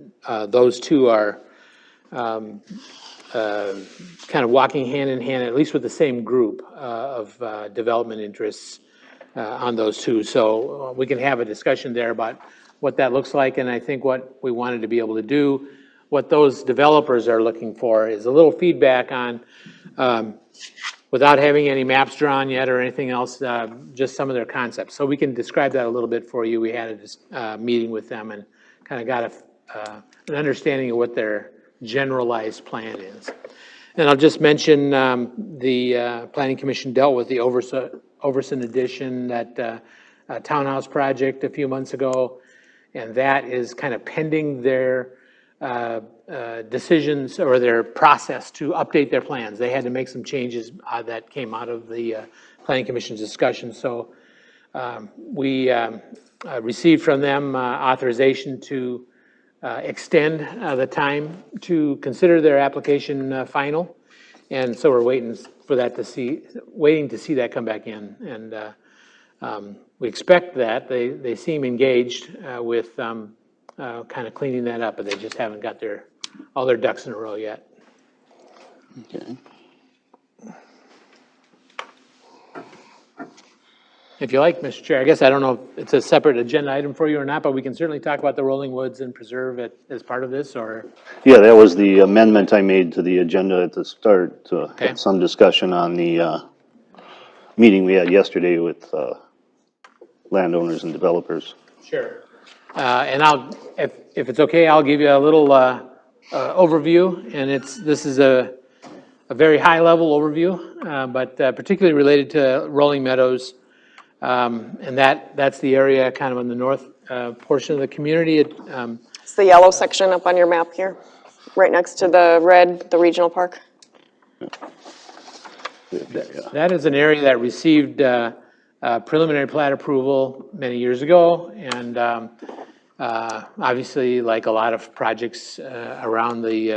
I: those two are kind of walking hand in hand, at least with the same group of development interests on those two. So we can have a discussion there about what that looks like, and I think what we wanted to be able to do, what those developers are looking for, is a little feedback on, without having any maps drawn yet or anything else, just some of their concepts. So we can describe that a little bit for you. We had a meeting with them and kind of got an understanding of what their generalized plan is. And I'll just mention the Planning Commission dealt with the Overson Edition, that townhouse project a few months ago, and that is kind of pending their decisions or their process to update their plans. They had to make some changes that came out of the Planning Commission's discussion. So we received from them authorization to extend the time to consider their application final. And so we're waiting for that waiting to see that come back in. And we expect that. They seem engaged with kind of cleaning that up, but they just haven't got all their ducks in a row yet.
A: Okay.
I: If you like, Mr. Chair, I guess I don't know if it's a separate agenda item for you or not, but we can certainly talk about the Rolling Woods and Preserve it as part of this, or,
A: Yeah, that was the amendment I made to the agenda at the start, to
I: Okay.
A: have some discussion on the meeting we had yesterday with landowners and developers.
I: Sure. And if it's okay, I'll give you a little overview, and this is a very high-level overview, but particularly related to Rolling Meadows, and that's the area kind of in the north portion of the community.
D: It's the yellow section up on your map here, right next to the red, the regional park.
I: That is an area that received preliminary plat approval many years ago, and obviously, like a lot of projects around the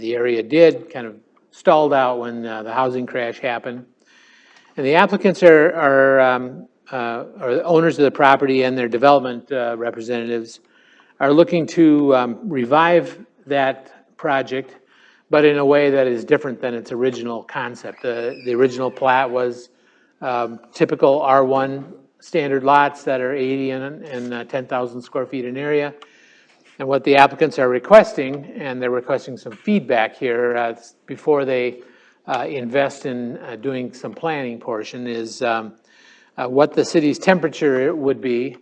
I: area did, kind of stalled out when the housing crash happened. And the applicants are the owners of the property, and their development representatives are looking to revive that project, but in a way that is different than its original concept. The original plat was typical R1 standard lots that are 80 and 10,000 square feet in area. And what the applicants are requesting, and they're requesting some feedback here before they invest in doing some planning portion, is what the city's temperature would be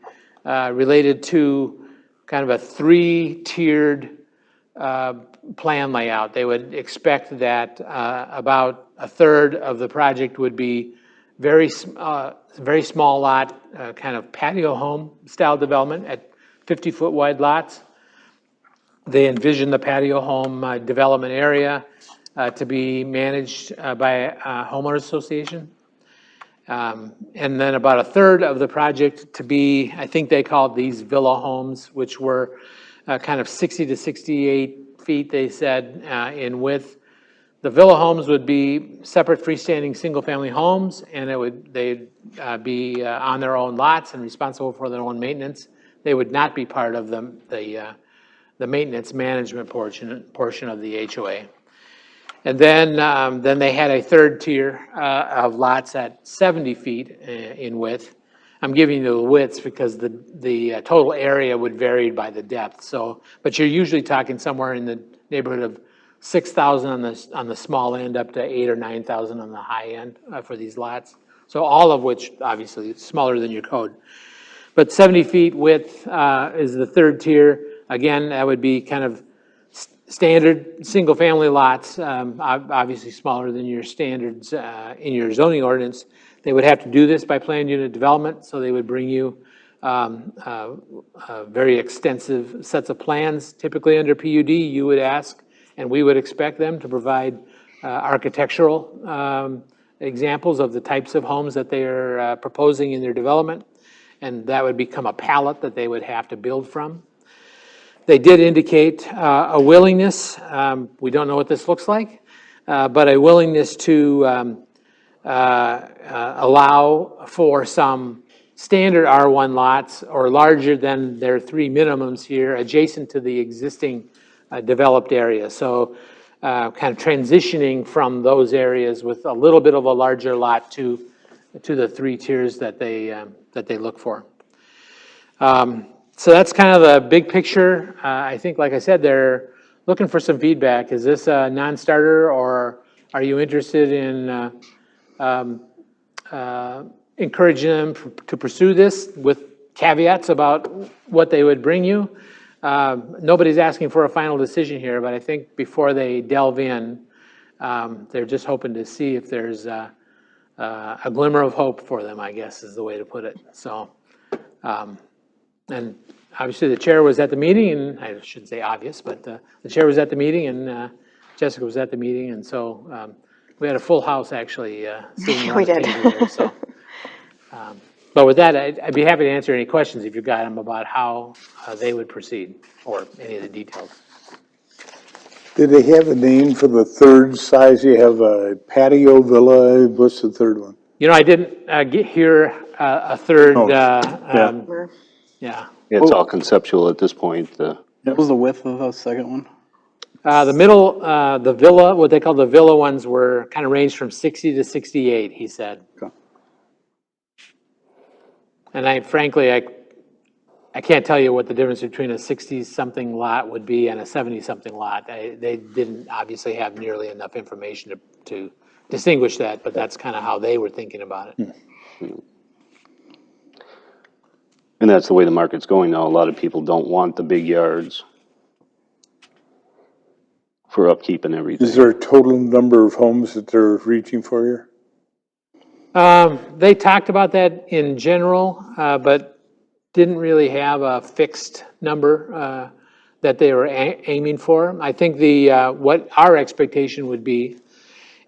I: related to kind of a three-tiered plan layout. They would expect that about a third of the project would be very small lot, kind of patio home style development at 50-foot wide lots. They envision the patio home development area to be managed by a homeowners association. And then about a third of the project to be, I think they called these villa homes, which were kind of 60 to 68 feet, they said, in width. The villa homes would be separate freestanding single-family homes, and they'd be on their own lots and responsible for their own maintenance. They would not be part of the maintenance management portion of the HOA. And then they had a third tier of lots at 70 feet in width. I'm giving you the widths because the total area would vary by the depth. So, but you're usually talking somewhere in the neighborhood of 6,000 on the small end, up to 8,000 or 9,000 on the high end for these lots. So all of which obviously smaller than your code. But 70 feet width is the third tier. Again, that would be kind of standard single-family lots, obviously smaller than your standards in your zoning ordinance. They would have to do this by planned unit development, so they would bring you very extensive sets of plans. Typically under PUD, you would ask, and we would expect them to provide architectural examples of the types of homes that they are proposing in their development, and that would become a palette that they would have to build from. They did indicate a willingness, we don't know what this looks like, but a willingness to allow for some standard R1 lots or larger than their three minimums here adjacent to the existing developed area. So kind of transitioning from those areas with a little bit of a larger lot to the three tiers that they look for. So that's kind of the big picture. I think, like I said, they're looking for some feedback. Is this a non-starter, or are you interested in encouraging them to pursue this with caveats about what they would bring you? Nobody's asking for a final decision here, but I think before they delve in, they're just hoping to see if there's a glimmer of hope for them, I guess is the way to put it. So. And obviously the chair was at the meeting, and I shouldn't say obvious, but the chair was at the meeting, and Jessica was at the meeting, and so we had a full house actually sitting around the table there. So, but with that, I'd be happy to answer any questions if you've got them about how they would proceed or any of the details.
G: Did they have a name for the third size? You have a patio villa, what's the third one?
I: You know, I didn't hear a third. Yeah.
A: It's all conceptual at this point.
C: What was the width of the second one?
I: The middle, the villa, what they call the villa ones were kind of ranged from 60 to 68, he said.
C: Okay.
I: And frankly, I can't tell you what the difference between a 60-something lot would be and a 70-something lot. They didn't obviously have nearly enough information to distinguish that, but that's kind of how they were thinking about it.
A: And that's the way the market's going now. A lot of people don't want the big yards for upkeep and everything.
G: Is there a total number of homes that they're reaching for here?
I: They talked about that in general, but didn't really have a fixed number that they were aiming for. I think what our expectation would be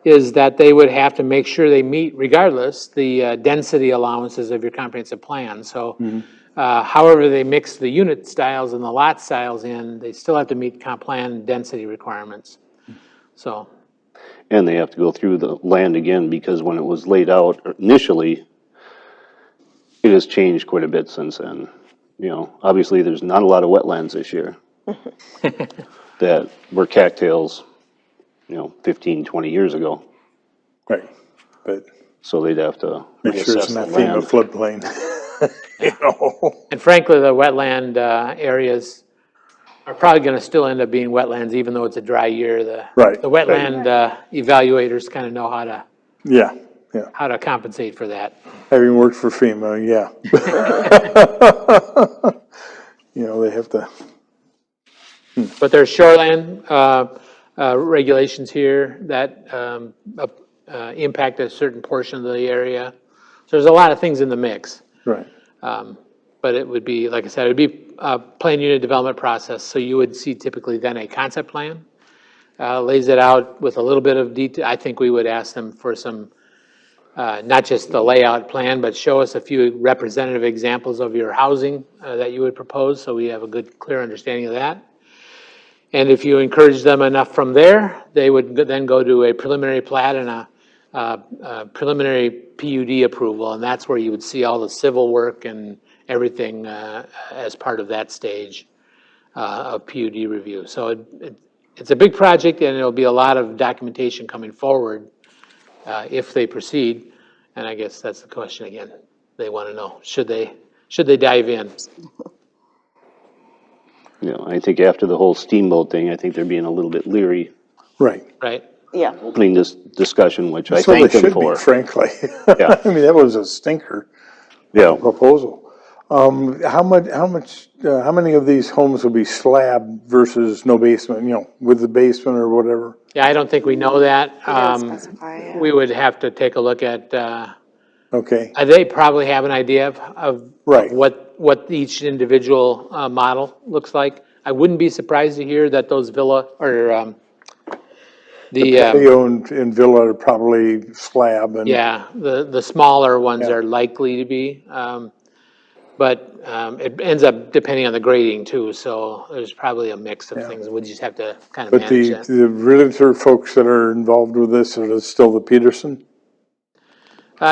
I: is that they would have to make sure they meet, regardless, the density allowances of your comprehensive plan. So however they mix the unit styles and the lot styles in, they still have to meet comp plan density requirements. So.
A: And they have to go through the land again, because when it was laid out initially, it has changed quite a bit since then. You know, obviously, there's not a lot of wetlands this year that were cattails, 15, 20 years ago.
G: Right, but
A: So they'd have to
G: make sure it's
A: reassess
G: not
A: the
G: FEMA
A: land.
G: floodplain. You know?
I: And frankly, the wetland areas are probably going to still end up being wetlands, even though it's a dry year.
G: Right.
I: The wetland evaluators kind of know
G: Yeah,
I: how to compensate for that.
G: having worked for FEMA, yeah. You know, they have to,
I: But there's shoreline regulations here that impact a certain portion of the area. So there's a lot of things in the mix.
G: right,
I: But it would be, like I said, it would be a plan unit development process. So you would see typically then a concept plan, lays it out with a little bit of detail. I think we would ask them for some, not just the layout plan, but show us a few representative examples of your housing that you would propose, so we have a good, clear understanding of that. And if you encourage them enough from there, they would then go to a preliminary plat and a preliminary PUD approval, and that's where you would see all the civil work and everything as part of that stage of PUD review. So it's a big project, and there'll be a lot of documentation coming forward if they proceed. And I guess that's the question again. They want to know, should they dive in?
A: I think after the whole steamboat thing, I think they're being a little bit leery
G: right.
I: Right?
D: Yeah.
A: opening this discussion, which I
G: So they
A: thank them
G: should be,
A: for.
G: frankly.
A: Yeah.
G: I mean, that was a stinker
A: Yeah,
G: proposal. How many of these homes will be slab versus no basement, with the basement or whatever?
I: Yeah, I don't think we know that.
D: didn't specify, yeah.
I: We would have to take a look at,
G: Okay,
I: they probably have an idea of
G: Right.
I: what each individual model looks like. I wouldn't be surprised to hear that those villa, or
G: patio and villa are probably slab and.
I: yeah, the smaller ones
G: Yeah.
I: are likely to be. But it ends up depending on the grading too, so there's probably a mix of things. We just have to kind of
G: But
I: manage that.
G: the realtor folks that are involved with this are still the Peterson?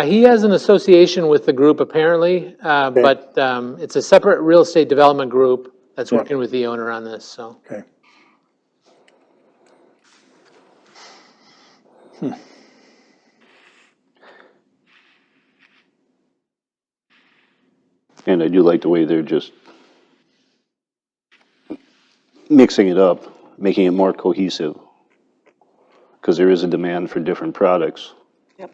I: He has an association with the group apparently, but it's a separate real estate development group that's working with the owner on this, so.
G: Okay.
A: and I do like the way they're just mixing it up, making it more cohesive, because there is a demand for different products.
D: Yep.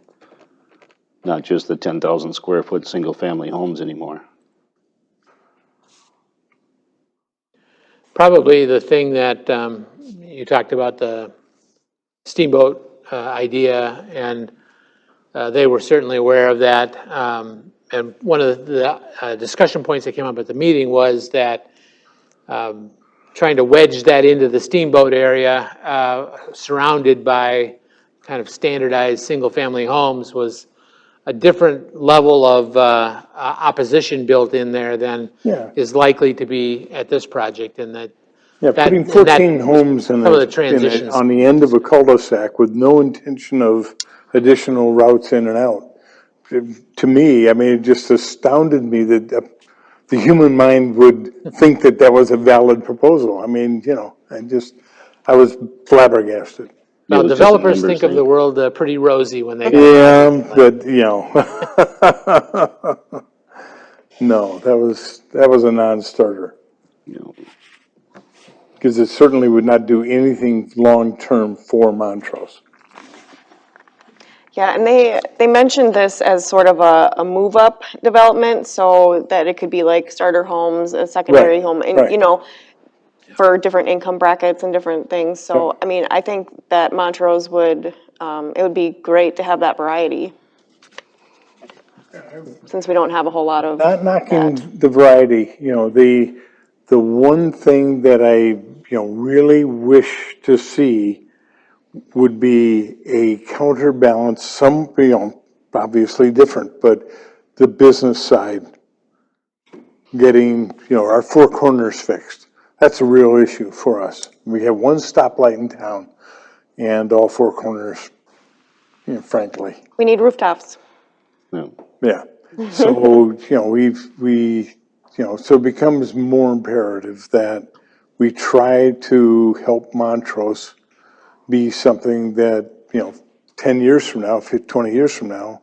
A: Not just the 10,000 square foot single-family homes anymore.
I: Probably the thing that you talked about, the steamboat idea, and they were certainly aware of that. And one of the discussion points that came up at the meeting was that trying to wedge that into the steamboat area, surrounded by kind of standardized single-family homes, was a different level of opposition built in there than is likely to be at this project, and that.
G: Yeah, putting 14 homes
I: some of the transitions.
G: on the end of a cul-de-sac with no intention of additional routes in and out. To me, I mean, it just astounded me that the human mind would think that that was a valid proposal. I mean, I was flabbergasted.
A: Yeah,
I: Well,
A: it was just a
I: developers
A: numbers
I: think of
A: thing.
I: the world pretty rosy when they.
G: Yeah, but, No, that was a non-starter.
A: You know,
G: Because it certainly would not do anything long-term for Montrose.
D: Yeah, and they mentioned this as sort of a move-up development, so that it could be like starter homes, a secondary
G: Right,
D: home, and,
G: right.
D: for different income brackets and different things. So,
G: Yep.
D: I mean, I think that Montrose would, it would be great to have that variety, since we don't have a whole lot of
G: Not knocking
D: that.
G: the variety, the one thing that I, really wish to see would be a counterbalance, obviously different, but the business side, getting, our four corners fixed. That's a real issue for us. We have one stoplight in town and all four corners, frankly.
D: We need rooftops.
A: no.
G: Yeah. So, so it becomes more imperative that we try to help Montrose be something that, 10 years from now, 20 years from now,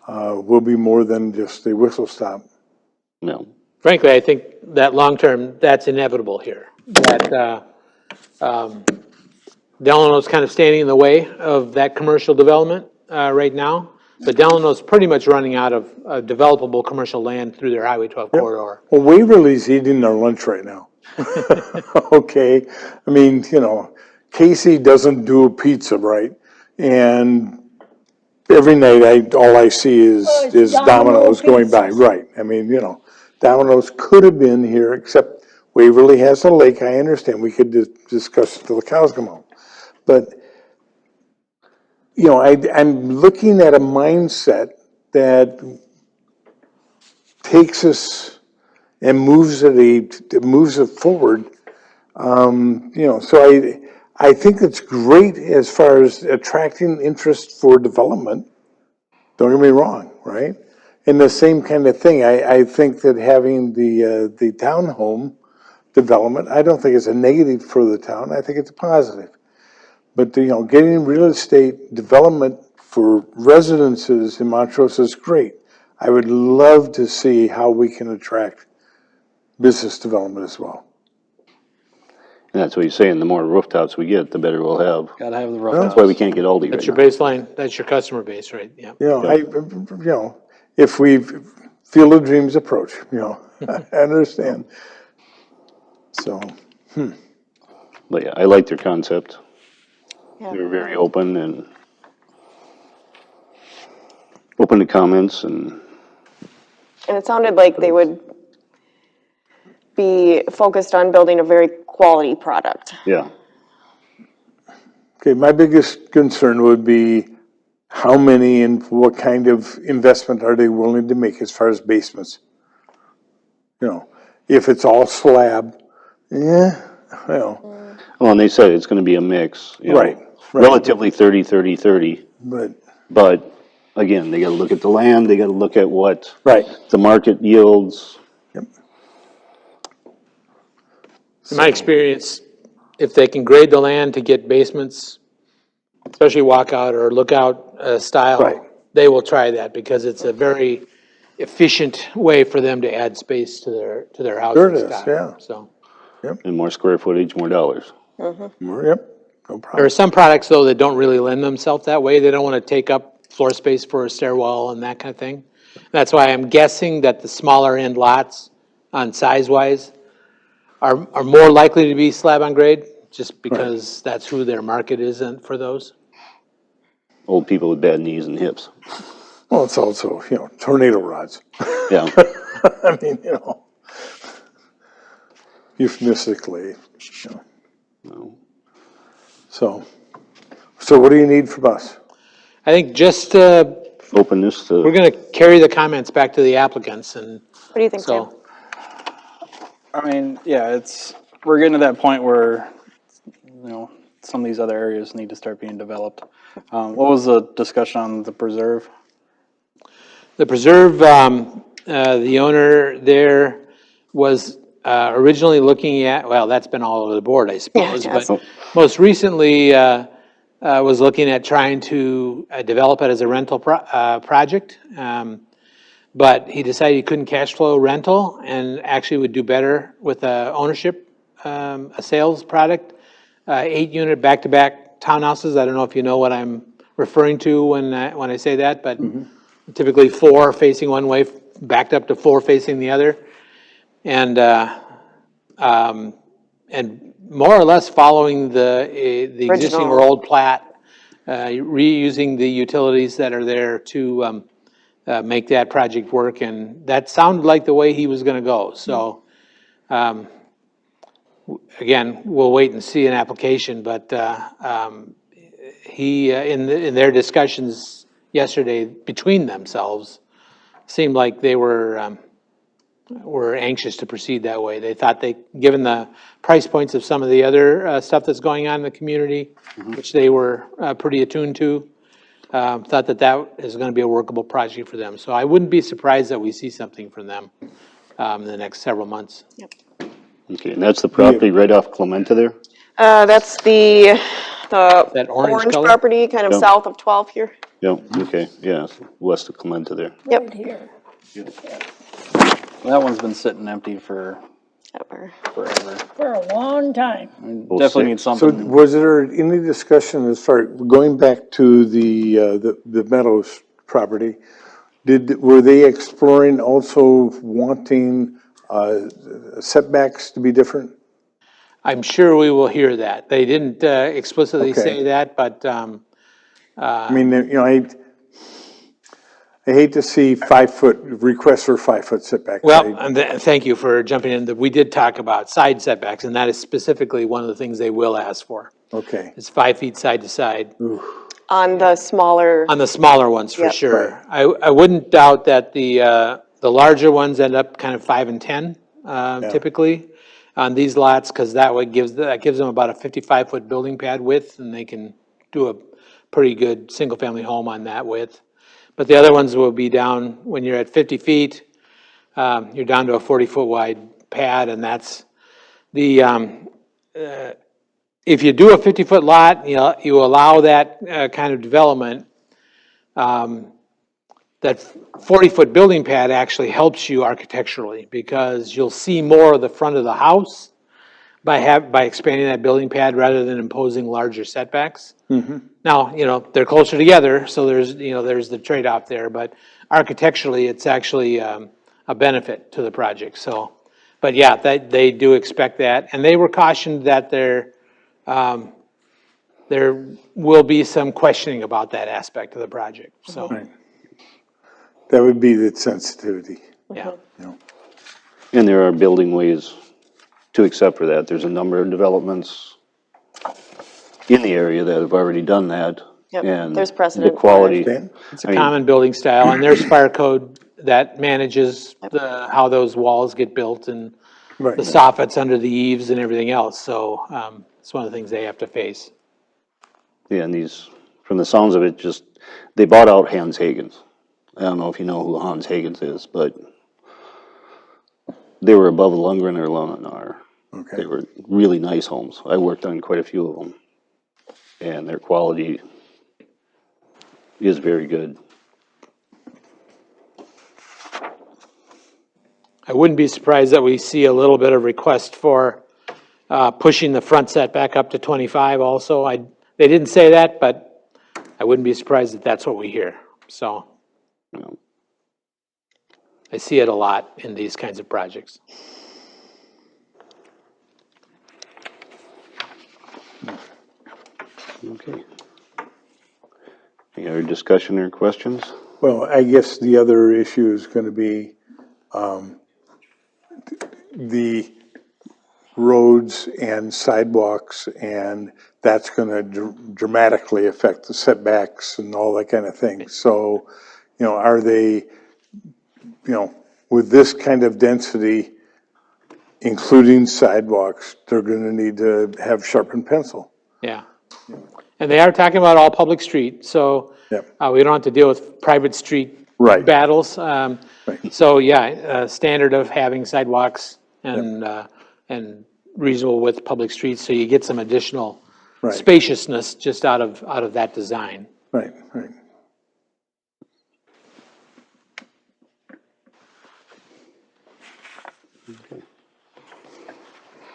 G: will be more than just a whistle stop.
A: No.
I: Frankly, I think that long-term, that's inevitable here. That Delano's kind of standing in the way of that commercial development right now. But Delano's pretty much running out of developable commercial land through their Highway 12 corridor.
G: Well, Waverly's eating their lunch right now. Okay, I mean, Casey doesn't do a pizza right, and every night all I see is Domino's going by.
B: pizzas.
G: Right. I mean, Domino's could have been here, except Waverly has a lake. I understand. We could discuss it till the cows come home, but I'm looking at a mindset that takes us and moves it forward. So I think it's great as far as attracting interest for development. Don't get me wrong, right? And the same kind of thing. I think that having the townhome development, I don't think it's a negative for the town. I think it's a positive. But getting real estate development for residences in Montrose is great. I would love to see how we can attract business development as well.
A: And that's what he's saying, the more rooftops we get, the better we'll have.
C: Gotta have the
A: That's why we
C: rough
A: can't get Aldi
I: That's
A: right
I: your
A: now.
I: baseline, that's your customer base, right? Yeah.
G: If we feel the dreams approach, I understand. So,
A: But yeah, I like their concept.
D: Yeah.
A: They were very open and open to comments and,
D: And it sounded like they would be focused on building a very quality product.
A: yeah.
G: okay, my biggest concern would be how many and what kind of investment are they willing to make as far as basements? If it's all slab, yeah,
A: Well, and they said it's gonna be a mix,
G: Right.
A: relatively 30-30-30.
G: but,
A: But again, they gotta look at the land, they gotta look at what
G: right.
A: the market yields.
G: Yep.
I: In my experience, if they can grade the land to get basements, especially walkout or lookout
G: Right.
I: style, they will try that because it's a very efficient way for them to add space to their housing
G: Sure it is,
I: stock.
G: yeah.
I: So
A: And more square footage, more dollars.
G: Yep, no
I: there
G: problem.
I: are some products though that don't really lend themselves that way. They don't want to take up floor space for a stairwell and that kind of thing. That's why I'm guessing that the smaller end lots on size-wise are more likely to be slab on grade, just because that's who their market isn't for those.
A: Old people with bad knees and hips.
G: Well, it's also, tornado rods.
A: Yeah.
G: I mean, euphemistically, So what do you need from us?
I: I think just,
A: Openness
I: we're
A: to,
I: gonna carry the comments back to the applicants and
D: What do you think, Sam?
I: so.
C: I mean, yeah, we're getting to that point where, some of these other areas need to start being developed. What was the discussion on the preserve?
I: The preserve, the owner there was originally looking at, well, that's been all over the board, I suppose.
D: Yeah, it has.
I: But most recently was looking at trying to develop it as a rental project. but he decided he couldn't cash flow rental and actually would do better with a ownership, a sales product. 8-unit back-to-back townhouses. I don't know if you know what I'm referring to when I say that, but typically 4 facing one way, backed up to 4 facing the other. And more or less following the existing or
D: Original.
I: old plat, reusing the utilities that are there to make that project work, and that sounded like the way he was going to go. So, again, we'll wait and see an application, but he, in their discussions yesterday between themselves, seemed like they were anxious to proceed that way. They thought given the price points of some of the other stuff that's going on in the community, which they were pretty attuned to, thought that is going to be a workable project for them. So I wouldn't be surprised that we see something from them in the next several months.
A: Okay, and that's the property right off Clementa there?
D: That's the
I: That orange
D: orange
I: color?
D: property, kind of
A: Yep.
D: south of 12 here.
A: Yep, okay, yeah, west of Clementa there.
B: Right here.
C: That one's been sitting empty for
D: Ever.
C: forever.
B: For a long time.
A: Oh,
C: Definitely need
A: 6.
G: So
C: something.
G: was there any discussion as far, going back to the Meadows property, were they exploring also wanting setbacks to be different?
I: I'm sure we will hear that. They didn't explicitly
G: Okay.
I: say that, but
G: I mean, I hate to see 5-foot, requests for 5-foot setbacks.
I: well, and thank you for jumping in. We did talk about side setbacks, and that is specifically one of the things they will ask for.
G: Okay.
I: It's 5 feet side to side.
D: On the smaller,
I: On the smaller ones, for
D: Yep.
I: sure. I wouldn't doubt that the larger ones end up kind of 5 and 10 typically on these lots, because that gives them about a 55-foot building pad width, and they can do a pretty good single-family home on that width. But the other ones will be down, when you're at 50 feet, you're down to a 40-foot wide pad, and that's the, if you do a 50-foot lot, you allow that kind of development, that 40-foot building pad actually helps you architecturally, because you'll see more of the front of the house by expanding that building pad rather than imposing larger setbacks. Now, they're closer together, so there's the trade-off there, but architecturally, it's actually a benefit to the project. So, but yeah, they do expect that, and they were cautioned that there will be some questioning about that aspect of the project. So,
G: Right. That would be the sensitivity.
I: yeah.
A: And there are building ways to accept for that. There's a number of developments in the area that have already done that.
D: Yep,
A: And
D: there's precedent
A: the
D: for it.
A: quality.
G: Dan?
I: It's a common building style, and there's fire code that manages how those walls get built and
G: Right.
I: the soffits under the eaves and everything else. So it's one of the things they have to face.
A: Yeah, and these, from the sounds of it, they bought out Hans Hagen's. I don't know if you know who Hans Hagen's is, but they were above Lundgren or Lunar.
G: Okay.
A: They were really nice homes. I worked on quite a few of them, and their quality is very good.
I: I wouldn't be surprised that we see a little bit of request for pushing the front setback up to 25 also. They didn't say that, but I wouldn't be surprised if that's what we hear. So
A: You know.
I: I see it a lot in these kinds of projects.
A: Okay. Any other discussion or questions?
G: Well, I guess the other issue is going to be the roads and sidewalks, and that's going to dramatically affect the setbacks and all that kind of thing. So, are they, with this kind of density, including sidewalks, they're going to need to have sharpened pencil.
I: Yeah. And they are talking about all public street, so
G: Yep.
I: we don't have to deal with private street
G: Right.
I: battles.
G: Right.
I: So, yeah, standard of having sidewalks and reasonable width public streets, so you get some additional
G: Right.
I: spaciousness just out of that design.
G: Right, right.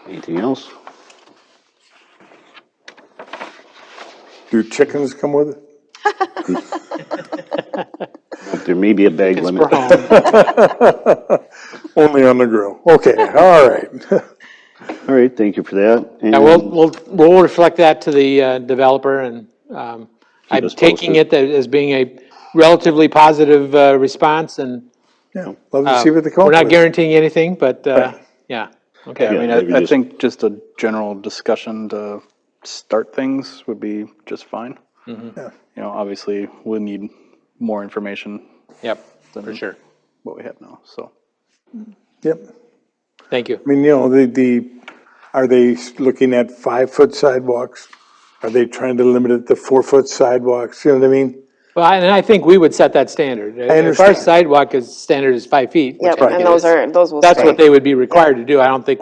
A: Anything else?
G: Do chickens come with it?
A: There may be a bag
I: It's
A: limit.
I: for home.
G: Only on the grill. Okay, all right.
A: All right, thank you for that.
I: Yeah, we'll reflect that to the developer, and I'm
A: us
I: taking
A: posted.
I: it as being a relatively positive response, and
G: Yeah, love to see what they come
I: we're
G: up
I: not
G: with.
I: guaranteeing anything, but
G: Right.
I: yeah,
C: Yeah,
I: okay.
C: I mean,
A: maybe
C: I
A: just-
C: think just a general discussion to start things would be just fine.
G: Yeah.
C: You know, obviously, we need more information
I: Yep, for sure.
C: what we have now, so.
G: Yep.
I: Thank you.
G: I mean, you know, are they looking at 5-foot sidewalks? Are they trying to limit it to 4-foot sidewalks? You know what I mean?
I: Well, and I think we would set that standard. If our
G: understand.
I: sidewalk standard is 5 feet, which
D: Yep,
I: I think
D: and
I: it
D: those
I: is,
D: those will
I: that's what
D: stay.
I: they would be required to do. I don't think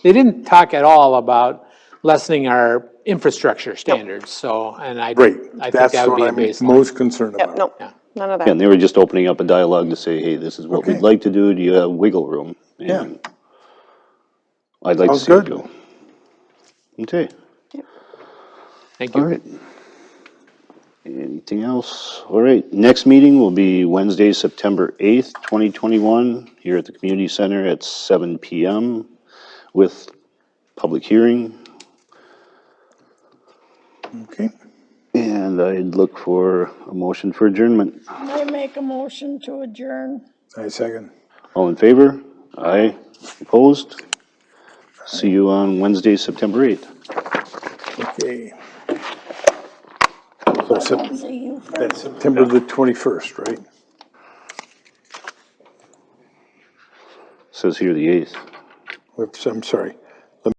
I: they didn't talk at all about lessening our infrastructure standards, so, and I
G: Great.
I: think
G: That's
I: that would be
G: what
I: a
G: I'm
I: baseline.
G: most concerned
D: Yep,
G: about.
D: nope,
I: Yeah.
D: none of
A: And
D: that.
A: they were just opening up a dialogue to say, hey, this is what
G: Okay.
A: we'd like to do. Do you have wiggle room?
G: Yeah.
A: And I'd like to
G: Sounds
A: see it
G: good.
A: go. Okay,
I: Thank
A: all
I: you.
A: right. Anything else? All right, next meeting will be Wednesday, September 8th, 2021, here at the Community Center at 7 PM with public hearing.
G: Okay.
A: And I'd look for a motion for adjournment.
B: I make a motion to adjourn.
G: I second.
A: All in favor? Aye. Opposed? See you on Wednesday, September 8th.
G: Okay.
B: I won't see you for
G: That's September the 21st, right?
A: Says here the 8th.
G: Oops, I'm sorry.